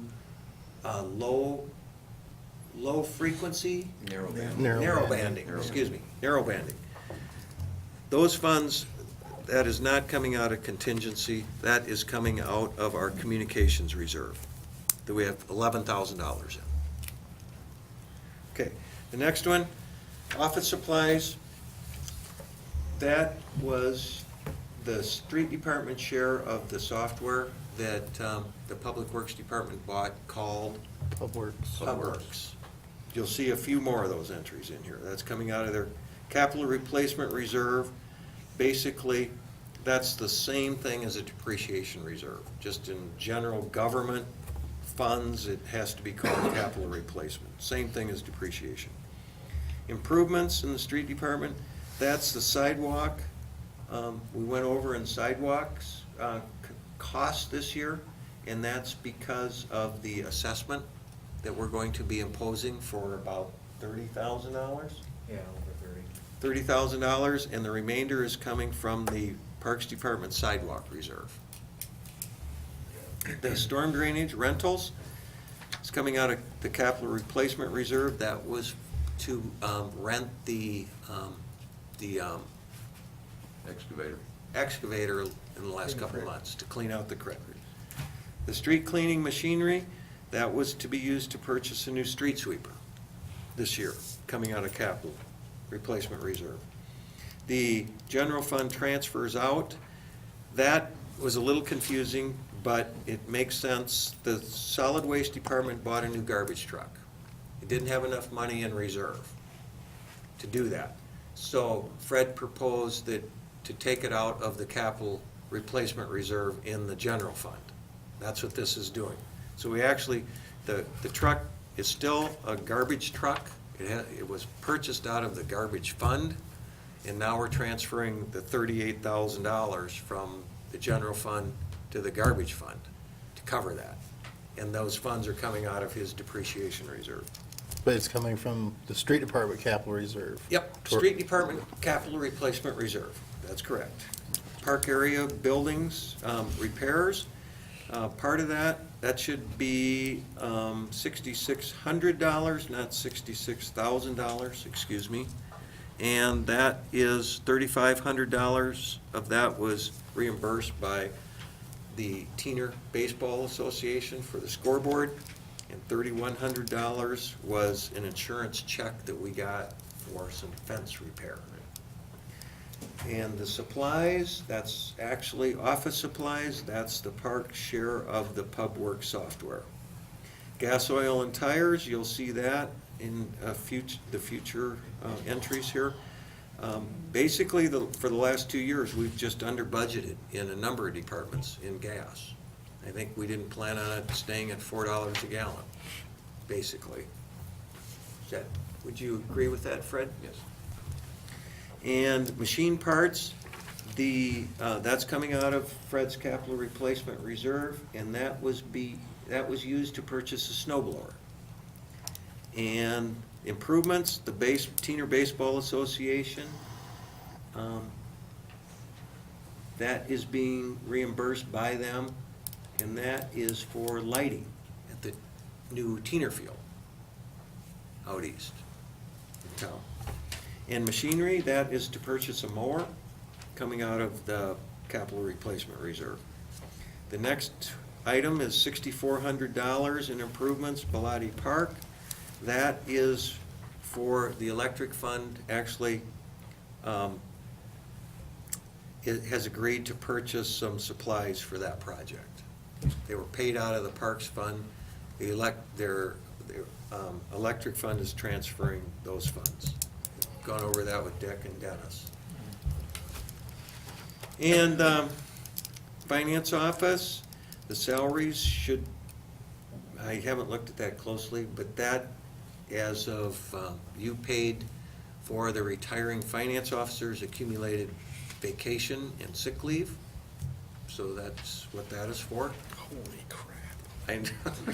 low frequency? Narrow Narrow-banding, excuse me, narrow-banding. Those funds, that is not coming out of contingency, that is coming out of our communications reserve, that we have $11,000 in. Okay, the next one, office supplies, That was the street department share of the software that the Public Works Department bought called Public Works. PubWorks. You'll see a few more of those entries in here. That's coming out of their capital replacement reserve. Basically, that's the same thing as a depreciation reserve. Just in general government funds, it has to be called capital replacement. Same thing as depreciation. Improvements in the street department, that's the sidewalk. We went over in sidewalks cost this year, and that's because of the assessment that we're going to be imposing for about $30,000. Yeah, over 30. $30,000, and the remainder is coming from the Parks Department sidewalk reserve. The storm drainage rentals is coming out of the capital replacement reserve. That was to rent the excavator in the last couple of months to clean out the creek. The street cleaning machinery, that was to be used to purchase a new street sweeper this year, coming out of capital replacement reserve. The general fund transfers out, that was a little confusing, but it makes sense. The solid waste department bought a new garbage truck. It didn't have enough money in reserve to do that. So Fred proposed that to take it out of the capital replacement reserve in the general fund. That's what this is doing. So we actually, the truck is still a garbage truck. It was purchased out of the garbage fund, and now we're transferring the $38,000 from the general fund to the garbage fund to cover that. And those funds are coming out of his depreciation reserve. But it's coming from the street department capital reserve. Yep, street department capital replacement reserve, that's correct. Park area buildings, repairs, part of that should be $6,600, not $66,000, excuse me. And that is $3,500 of that was reimbursed by the Teener Baseball Association for the scoreboard, and $3,100 was an insurance check that we got for some fence repair. And the supplies, that's actually office supplies, that's the park share of the PubWorks software. Gas, oil, and tires, you'll see that in the future entries here. Basically, for the last 2 years, we've just under budgeted in a number of departments in gas. I think we didn't plan on it staying at $4 a gallon, basically. Would you agree with that, Fred? Yes. And machine parts, that's coming out of Fred's capital replacement reserve, and that was used to purchase a snow blower. And improvements, the Teener Baseball Association, that is being reimbursed by them, and that is for lighting at the new Teener Field out east in town. And machinery, that is to purchase a mower coming out of the capital replacement reserve. The next item is $6,400 in improvements, Bellotti Park. That is for the electric fund. Actually, it has agreed to purchase some supplies for that project. They were paid out of the Parks Fund. Their electric fund is transferring those funds. Gone over that with Dick and Dennis. And finance office, the salaries should, I haven't looked at that closely, but that, as of, you paid for the retiring finance officer's accumulated vacation and sick leave. So that's what that is for. Holy crap. I know. What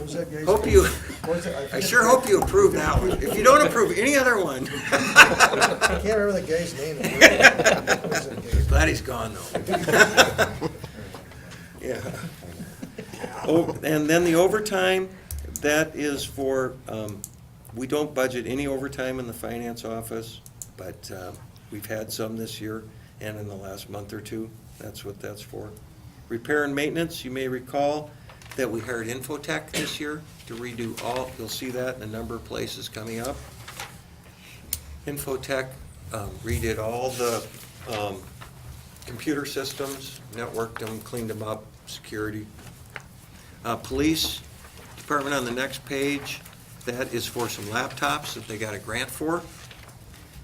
was that guy's Hope name? you, What was it? I sure hope you approve that one. If you don't approve any other one. I can't remember the guy's name. What was that guy's- Glad he's gone, though. Yeah. Oh, and then the overtime, that is for, we don't budget any overtime in the finance office, but we've had some this year and in the last month or two. That's what that's for. Repair and maintenance, you may recall that we hired Infotech this year to redo all, you'll see that in a number of places coming up. Infotech redid all the computer systems, networked them, cleaned them up, security. Police Department on the next page, that is for some laptops that they got a grant for.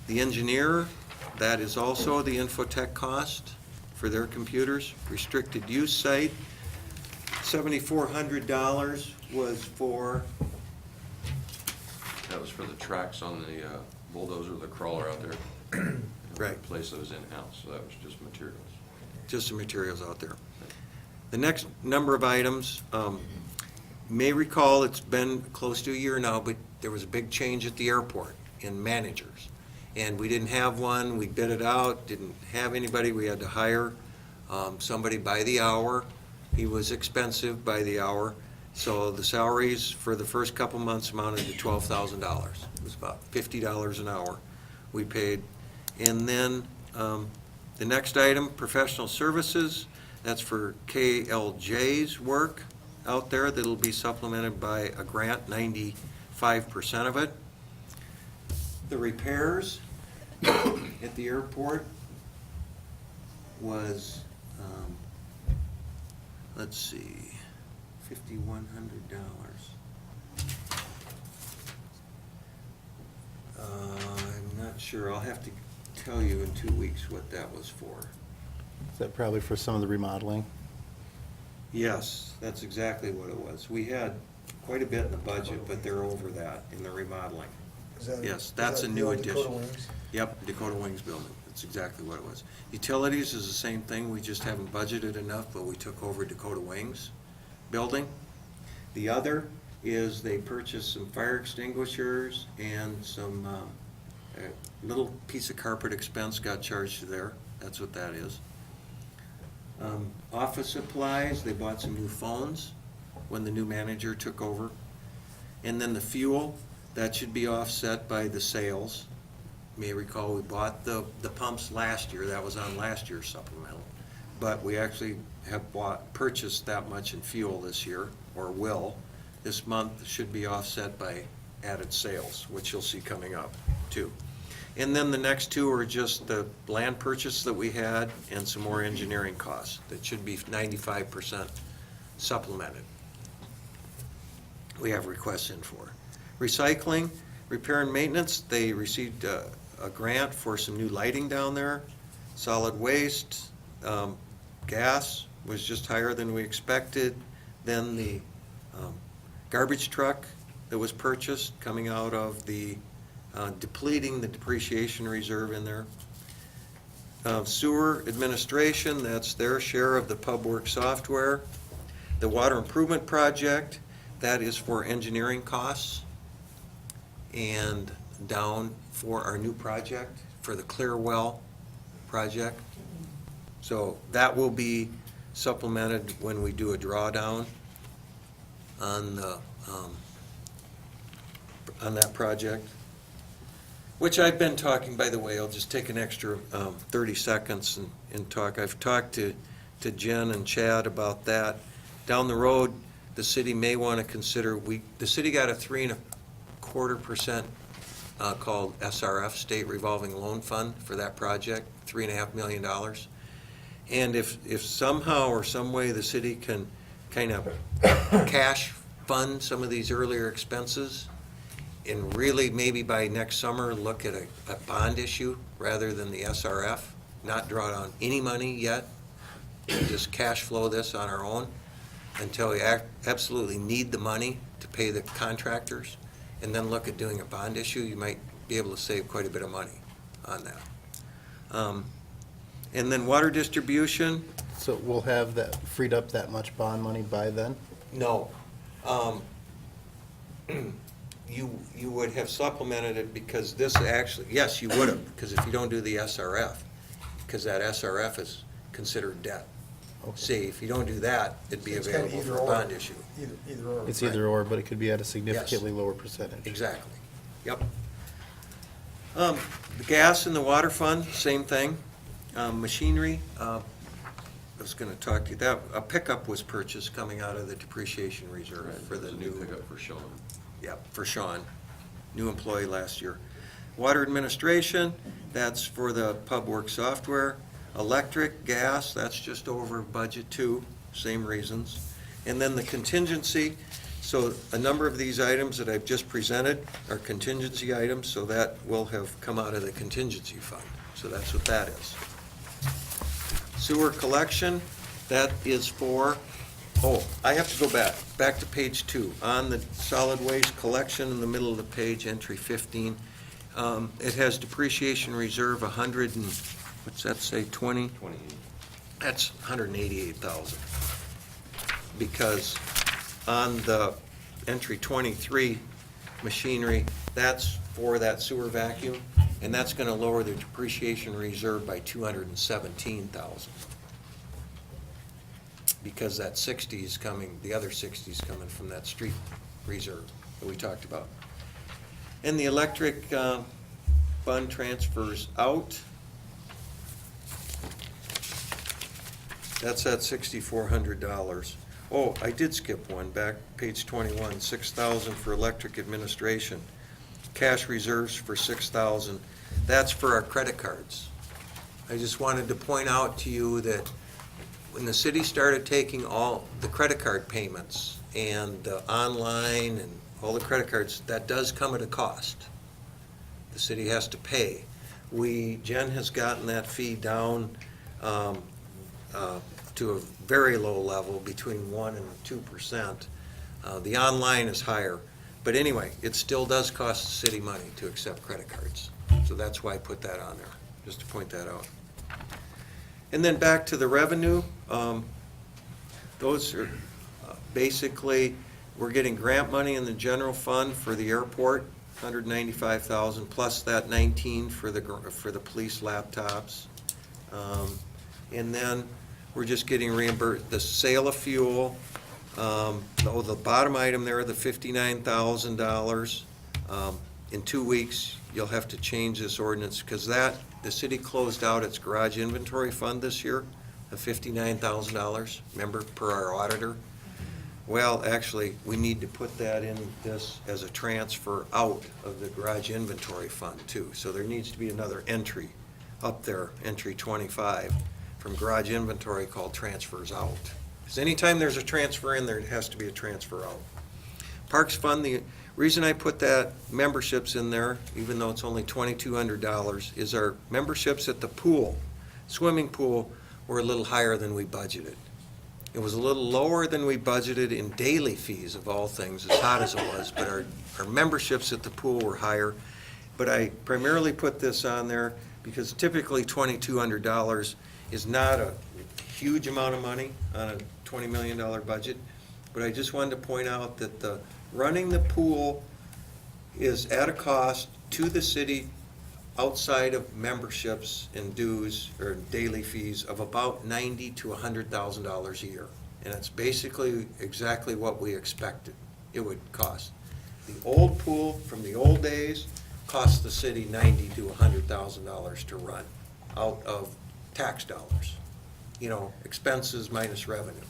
The engineer, that is also the Infotech cost for their computers. Restricted use site, $7,400 was for, That was for the tracks on the bulldozer, the crawler out there. Right. Replace those in-house, so that was just materials. just some materials out there. The next number of items, may recall, it's been close to a year now, but there was a big change at the airport in managers. And we didn't have one, we bid it out, didn't have anybody, we had to hire somebody by the hour. He was expensive by the hour, so the salaries for the first couple months amounted to $12,000. It was about $50 an hour we paid. And then the next item, professional services, that's for KLJ's work out there that'll be supplemented by a grant, 95% of it. The repairs at the airport was, let's see, $5,100. I'm not sure, I'll have to tell you in 2 weeks what that was for. Is that probably for some of the remodeling? Yes, that's exactly what it was. We had quite a bit in the budget, but they're over that in the remodeling. Is that- Yes, is that's that a the new old Dakota addition. Wings? Yep, Dakota Wings building, that's exactly what it was. Utilities is the same thing, we just haven't budgeted enough, but we took over Dakota Wings building. The other is they purchased some fire extinguishers and some, a little piece of carpet expense got charged to there, that's what that is. Office supplies, they bought some new phones when the new manager took over. And then the fuel, that should be offset by the sales. You may recall, we bought the pumps last year, that was on last year's supplemental. But we actually have purchased that much in fuel this year, or will. This month should be offset by added sales, which you'll see coming up, too. And then the next two are just the land purchase that we had and some more engineering costs. That should be 95% supplemented. We have requests in for. Recycling, repair and maintenance, they received a grant for some new lighting down there. Solid waste, gas was just higher than we expected. Then the garbage truck that was purchased coming out of the depleting the depreciation reserve in there. Sewer administration, that's their share of the PubWorks software. The water improvement project, that is for engineering costs. And down for our new project, for the Clearwell project. So that will be supplemented when we do a drawdown on the, on that project. Which I've been talking, by the way, I'll just take an extra 30 seconds and talk. I've talked to Jen and Chad about that. Down the road, the city may want to consider, the city got a 3.25% called SRF, State Revolving Loan Fund, for that project, $3.5 million. And if somehow or some way the city can kind of cash fund some of these earlier expenses, and really maybe by next summer, look at a bond issue rather than the SRF, not draw down any money yet, and just cash flow this on our own until we absolutely need the money to pay the contractors, and then look at doing a bond issue, you might be able to save quite a bit of money on that. And then water distribution, So we'll have that, freed up that much bond money by then? no. You would have supplemented it because this actually, yes, you would have, because if you don't do the SRF, because that SRF is considered debt. See, if you don't do that, it'd be It's kinda available either for a or. bond issue. Either or. It's either or, but it could be at a significantly lower percentage. Exactly, yep. The gas and the water fund, same thing. Machinery, I was gonna talk to you, that, a pickup was purchased coming out of the depreciation reserve for the new. Pickup for Sean. Yep, for Sean, new employee last year. Water administration, that's for the pub work software. Electric, gas, that's just over budget too, same reasons. And then the contingency, so a number of these items that I've just presented are contingency items, so that will have come out of the contingency fund. So that's what that is. Sewer collection, that is for, oh, I have to go back to page 2. On the solid waste collection, in the middle of the page, entry 15, it has depreciation reserve 100 and, what's that say, 20? 28. That's 188,000. Because on the entry 23, machinery, that's for that sewer vacuum, and that's gonna lower the depreciation reserve by 217,000. Because that 60 is coming, the other 60 is coming from that street reserve that we talked about. And the electric fund transfers out. That's at $6,400. Oh, I did skip one, back page 21, 6,000 for electric administration. Cash reserves for 6,000. That's for our credit cards. I just wanted to point out to you that when the city started taking all the credit card payments and the online and all the credit cards, that does come at a cost. The city has to pay. Jen has gotten that fee down to a very low level, between 1% and 2%. The online is higher. But anyway, it still does cost the city money to accept credit cards. So that's why I put that on there, just to point that out. And then back to the revenue, those are basically, we're getting grant money in the general fund for the airport, 195,000, plus that 19 for the police laptops. And then we're just getting reimbursed, the sale of fuel, the bottom item there, the $59,000. In 2 weeks, you'll have to change this ordinance, because the city closed out its garage inventory fund this year, of $59,000, remember, per our auditor? Well, actually, we need to put that in this as a transfer out of the garage inventory fund too. So there needs to be another entry up there, entry 25, from garage inventory called transfers out. Because anytime there's a transfer in there, it has to be a transfer out. Parks Fund, the reason I put that memberships in there, even though it's only $2,200, is our memberships at the pool, swimming pool, were a little higher than we budgeted. It was a little lower than we budgeted in daily fees, of all things, as hot as it was, but our memberships at the pool were higher. But I primarily put this on there because typically $2,200 is not a huge amount of money on a $20 million budget. But I just wanted to point out that running the pool is at a cost to the city outside of memberships and dues or daily fees of about $90,000 to $100,000 a year. And it's basically exactly what we expected it would cost. The old pool from the old days cost the city $90,000 to $100,000 to run out of tax dollars, expenses minus revenue.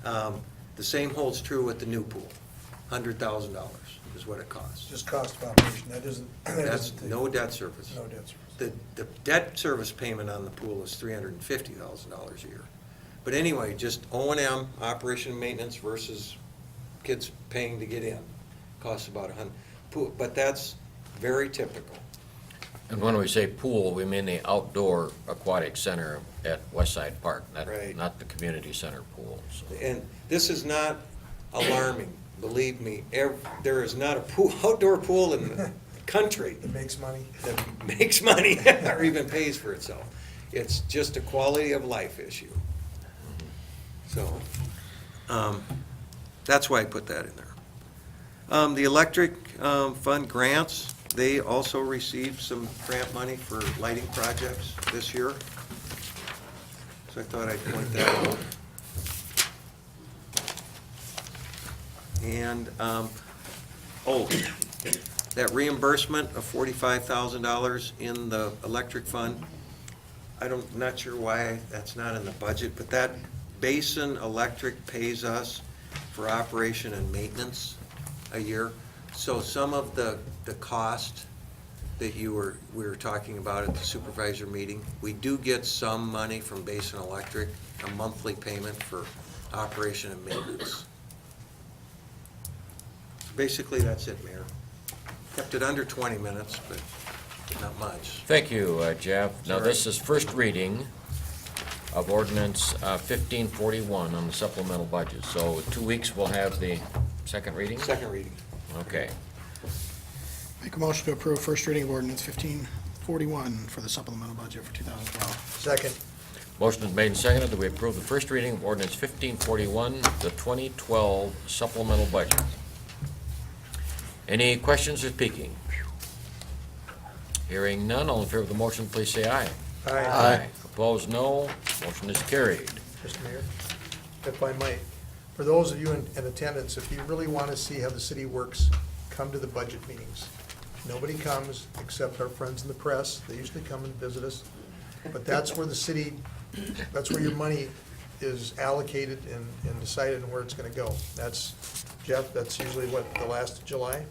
The same holds true with the new pool, $100,000 is what it costs. Just cost of operation, that isn't. That's no debt service. No debt service. The debt service payment on the pool is $350,000 a year. But anyway, just O&M, operation and maintenance versus kids paying to get in, costs about $100,000. But that's very typical. And when we say pool, we mean the outdoor aquatic center at Westside Park, Right. not the community center pool. So And this is not alarming, believe me. There is not a pool, outdoor pool in the country It makes money. that makes money or even pays for itself. It's just a quality of life issue. So, that's why I put that in there. The electric fund grants, they also received some grant money for lighting projects this year. So I thought I'd point that out. And, that reimbursement of $45,000 in the electric fund, not sure why that's not in the budget, but that Basin Electric pays us for operation and maintenance a year. So some of the cost that we were talking about at the supervisor meeting. We do get some money from Basin Electric, a monthly payment for operation and maintenance. Basically, that's it, Mayor. Kept it under 20 minutes, but not much. Thank you, Jeff. Now, this is first reading of ordinance 1541 on the supplemental budget. So 2 weeks, we'll have the second reading? Second reading. Okay. Make a motion to approve first reading of ordinance 1541 for the supplemental budget for 2012. Second. Motion is made and seconded that we approve the first reading of ordinance 1541, the 2012 supplemental budget. Any questions or speaking? Hearing none, all in favor of the motion, please say aye. Aye. Opposed, no. Motion is carried. Mr. Mayor, if I might, for those of you in attendance, if you really want to see how the city works, come to the budget meetings. Nobody comes except our friends in the press. They usually come and visit us. But that's where the city, that's where your money is allocated and decided and where it's going to go. That's, Jeff, that's usually what, the last of July?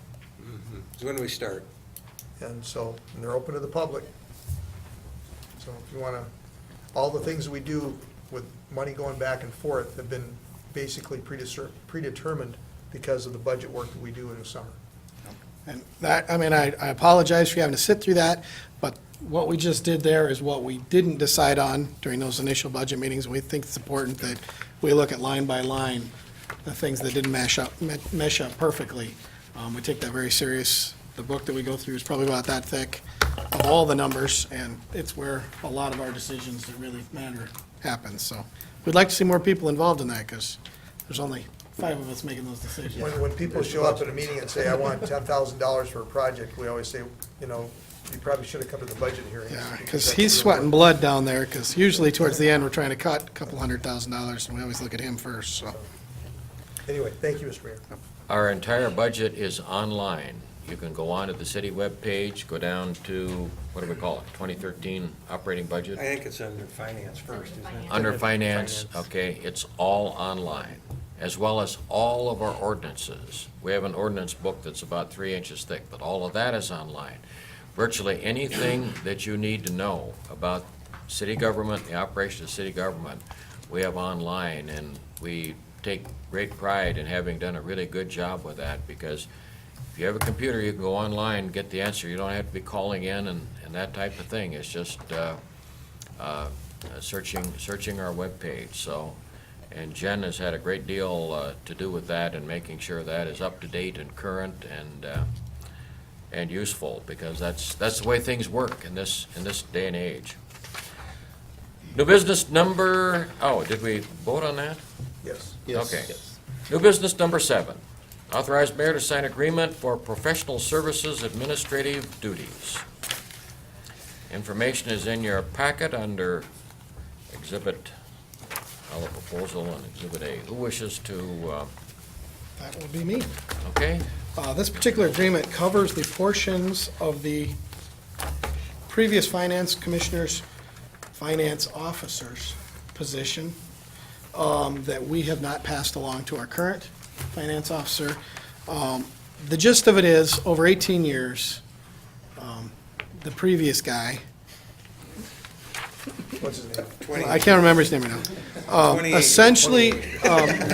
Is when we start. And so, and they're open to the public. So if you want to, all the things that we do with money going back and forth have been basically predetermined because of the budget work that we do in the summer. And that, I mean, I apologize for having to sit through that, but what we just did there is what we didn't decide on during those initial budget meetings. We think it's important that we look at line by line, the things that didn't mesh up perfectly. We take that very serious. The book that we go through is probably about that thick of all the numbers, and it's where a lot of our decisions that really matter happen. So we'd like to see more people involved in that, because there's only 5 of us making those decisions. When people show up at a meeting and say, I want $10,000 for a project, we always say, you know, you probably should have come to the budget hearings. Yeah, because that's he's real sweating work. blood down there, because usually towards the end, we're trying to cut a couple $100,000, and we always look at him first, so. Anyway, thank you, Mr. Mayor. Our entire budget is online. You can go on to the city webpage, go down to, what do we call it, 2013 operating budget? I think it's under finance first, isn't it? Under finance, okay, it's all online, as well as all of our ordinances. We have an ordinance book that's about 3 inches thick, but all of that is online. Virtually anything that you need to know about city government, the operation of city government, we have online, and we take great pride in having done a really good job with that, because if you have a computer, you can go online, get the answer. You don't have to be calling in and that type of thing. It's just searching our webpage. So, and Jen has had a great deal to do with that and making sure that is up to date and current and useful, because that's the way things work in this day and age. New business number, did we vote on that? Yes. Yes. Okay. New business number 7. Authorize mayor to sign agreement for professional services administrative duties. Information is in your packet under Exhibit, the proposal and Exhibit A. Who wishes to, That would be me. okay? This particular agreement covers the portions of the previous finance commissioner's finance officer's position that we have not passed along to our current finance officer. The gist of it is, over 18 years, the previous guy, What's his name? I can't remember his name right now, 28. essentially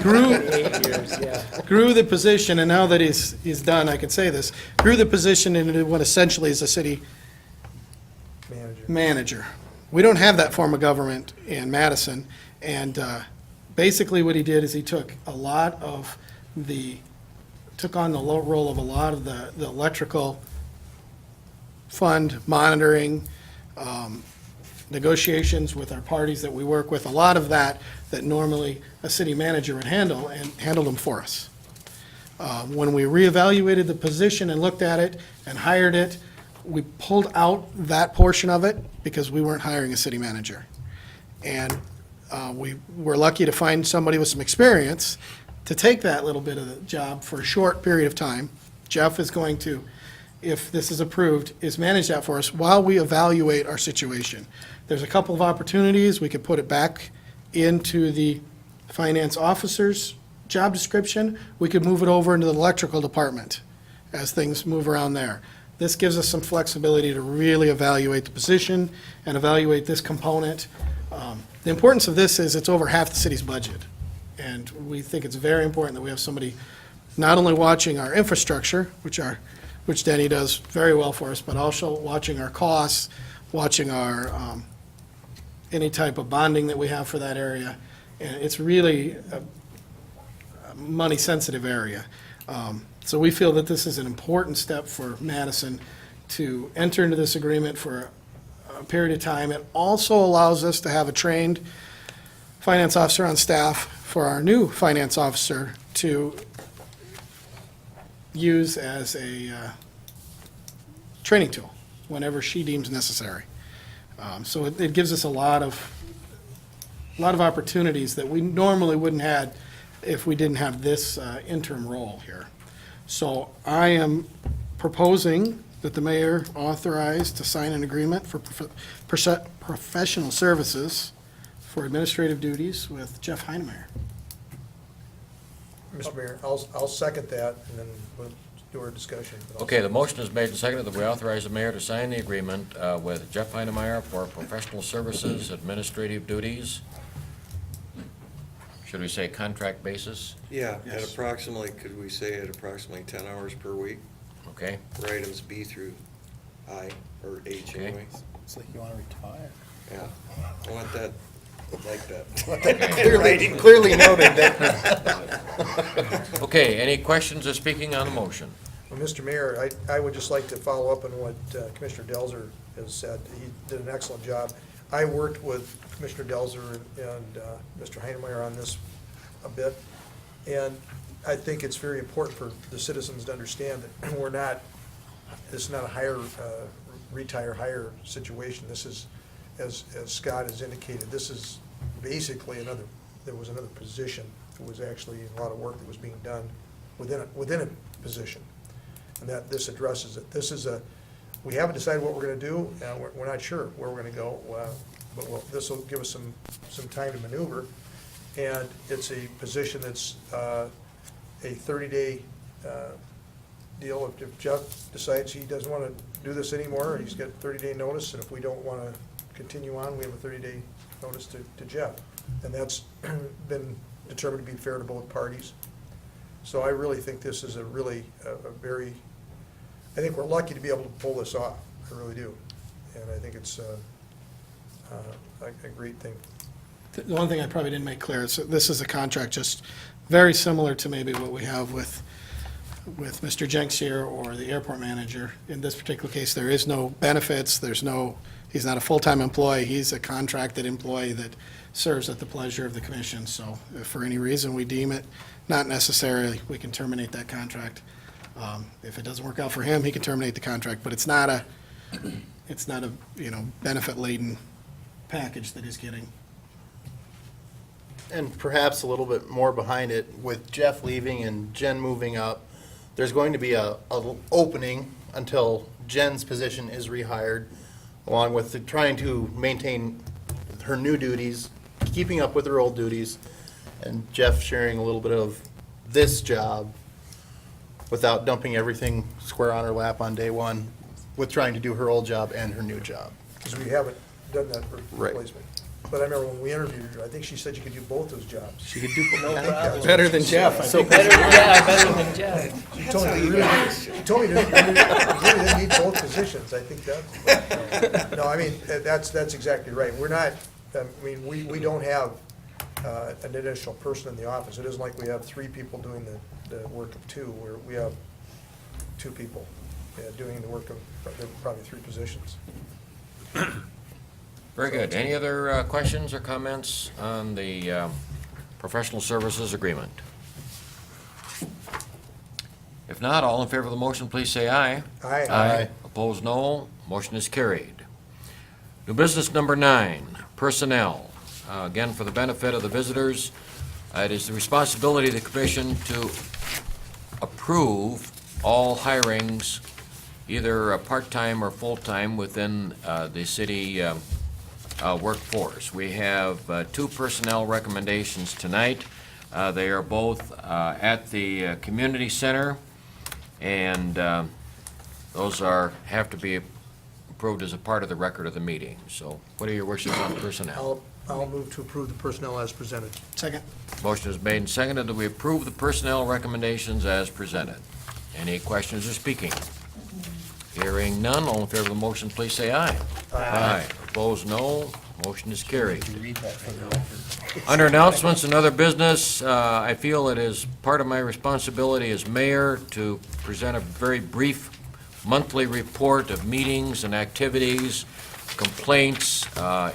grew 8 years, yeah. grew the position, and now that he's done, I can say this, grew the position into what essentially is a city Manager. manager. We don't have that form of government in Madison, and basically what he did is he took on the role of a lot of the electrical fund monitoring, negotiations with our parties that we work with, a lot of that normally a city manager would handle, and handled them for us. When we reevaluated the position and looked at it and hired it, we pulled out that portion of it because we weren't hiring a city manager. And we were lucky to find somebody with some experience to take that little bit of the job for a short period of time. Jeff is going to, if this is approved, is manage that for us while we evaluate our situation. There's a couple of opportunities. We could put it back into the finance officer's job description. We could move it over into the electrical department as things move around there. This gives us some flexibility to really evaluate the position and evaluate this component. The importance of this is it's over half the city's budget. And we think it's very important that we have somebody not only watching our infrastructure, which Denny does very well for us, but also watching our costs, watching our, any type of bonding that we have for that area. And it's really a money-sensitive area. So we feel that this is an important step for Madison to enter into this agreement for a period of time. It also allows us to have a trained finance officer on staff for our new finance officer to use as a training tool whenever she deems necessary. So it gives us a lot of opportunities that we normally wouldn't have if we didn't have this interim role here. So I am proposing that the mayor authorize to sign an agreement for professional services for administrative duties with Jeff Heinemeyer. Mr. Mayor, I'll second that, and then we'll do our discussion. Okay, the motion is made and seconded that we authorize the mayor to sign the agreement with Jeff Heinemeyer for professional services, administrative duties. Should we say contract basis? Yeah, at approximately, could we say at approximately 10 hours per week Okay, for items B through I, or H Okay. anyway? It's like you want to retire. Yeah, I want that, like that. Clearly noted that. okay, any questions or speaking on the motion? Well, Mr. Mayor, I would just like to follow up on what Commissioner Delzer has said. He did an excellent job. I worked with Commissioner Delzer and Mr. Heinemeyer on this a bit, and I think it's very important for the citizens to understand that this is not a retire, hire situation. This is, as Scott has indicated, this is basically there was another position. There was actually a lot of work that was being done within a position, and that this addresses it. We haven't decided what we're going to do, and we're not sure where we're going to go, but this will give us some time to maneuver. And it's a position that's a 30-day deal. If Jeff decides he doesn't want to do this anymore, he's got 30-day notice, and if we don't want to continue on, we have a 30-day notice to Jeff. And that's been determined to be fair to both parties. So I really think this is a very, I think we're lucky to be able to pull this off. I really do. And I think it's a great thing. The one thing I probably didn't make clear is that this is a contract just very similar to maybe what we have with Mr. Jenks here or the airport manager. In this particular case, there is no benefits, he's not a full-time employee, he's a contracted employee that serves at the pleasure of the commission. So if for any reason we deem it not necessary, we can terminate that contract. If it doesn't work out for him, he can terminate the contract, but it's not a benefit-laden package that he's getting. And perhaps a little bit more behind it, with Jeff leaving and Jen moving up, there's going to be a opening until Jen's position is rehired, along with trying to maintain her new duties, keeping up with her old duties, and Jeff sharing a little bit of this job without dumping everything square on her lap on day one, with trying to do her old job and her new job. Because we haven't done that Right. replacement. But I remember when we interviewed her, I think she said you could do both those jobs. She could do Better than Jeff, I think. Better than Jeff. She told me you really didn't need both positions. I think that. No, I mean, that's exactly right. We're not, we don't have an additional person in the office. It isn't like we have 3 people doing the work of 2, where we have 2 people doing the work of probably 3 positions. Very good. Any other questions or comments on the professional services agreement? If not, all in favor of the motion, please say aye. Aye. Aye. Opposed, no. Motion is carried. New business number 9, personnel. Again, for the benefit of the visitors, it is the responsibility of the commission to approve all hirings, either part-time or full-time, within the city workforce. We have 2 personnel recommendations tonight. They are both at the community center, and Those have to be approved as a part of the record of the meeting. So what are your wishes on personnel? I'll move to approve the personnel as presented. Second. Motion is made and seconded that we approve the personnel recommendations as presented. Any questions or speaking? Hearing none, all in favor of the motion, please say aye. Aye. Opposed, no. Motion is carried. Under announcements and other business, I feel it is part of my responsibility as mayor to present a very brief monthly report of meetings and activities, complaints,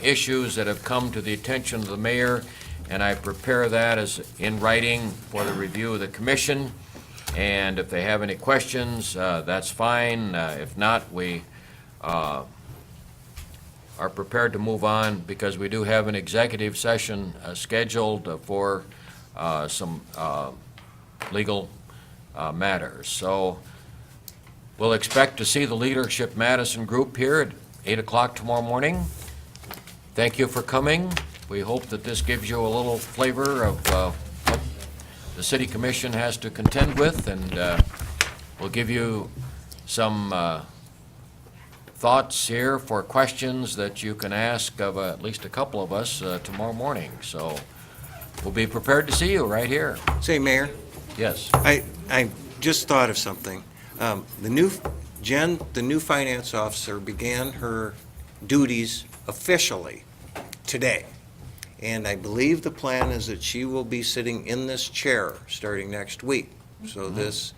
issues that have come to the attention of the mayor, and I prepare that as in writing for the review of the commission. And if they have any questions, that's fine. If not, we are prepared to move on because we do have an executive session scheduled for some legal matters. So we'll expect to see the Leadership Madison group here at 8 o'clock tomorrow morning. Thank you for coming. We hope that this gives you a little flavor of what the City Commission has to contend with, and we'll give you some thoughts here for questions that you can ask of at least a couple of us tomorrow morning. So we'll be prepared to see you right here. Say, Mayor, Yes. I just thought of something. Jen, the new finance officer, began her duties officially today. And I believe the plan is that she will be sitting in this chair starting next week. So this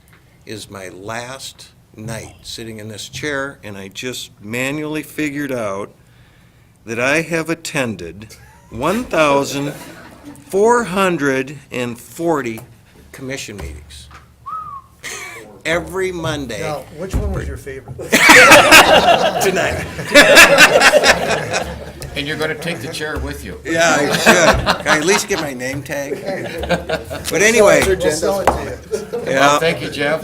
is my last night sitting in this chair, and I just manually figured out that I have attended 1,440 commission meetings. Every Monday. Now, which one was your favorite? Tonight. And you're going to take the chair with you. Yeah, I should. Can I at least get my name tag? But anyway, We'll sell it to you. yeah, Thank you, Jeff.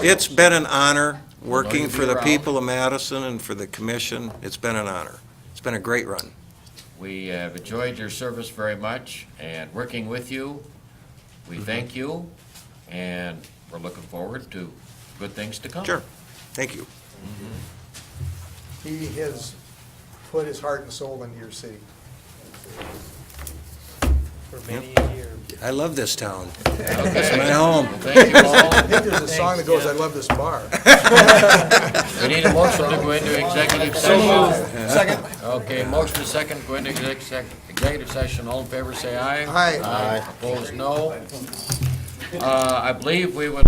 it's been an honor working Going to for be the around. people of Madison and for the commission. It's been an honor. It's been a great run. We have enjoyed your service very much and working with you. We thank you, and we're looking forward to good things to come. Sure. Thank you. He has put his heart and soul into your city. For many a year. I love this town. It's my home. Thank you all. I think there's a song that goes, Jeff. I love this bar. We need a motion to go into executive session. Second. Okay, motion to second, go into executive session. All in favor, say aye. Aye. Opposed, no. I believe we would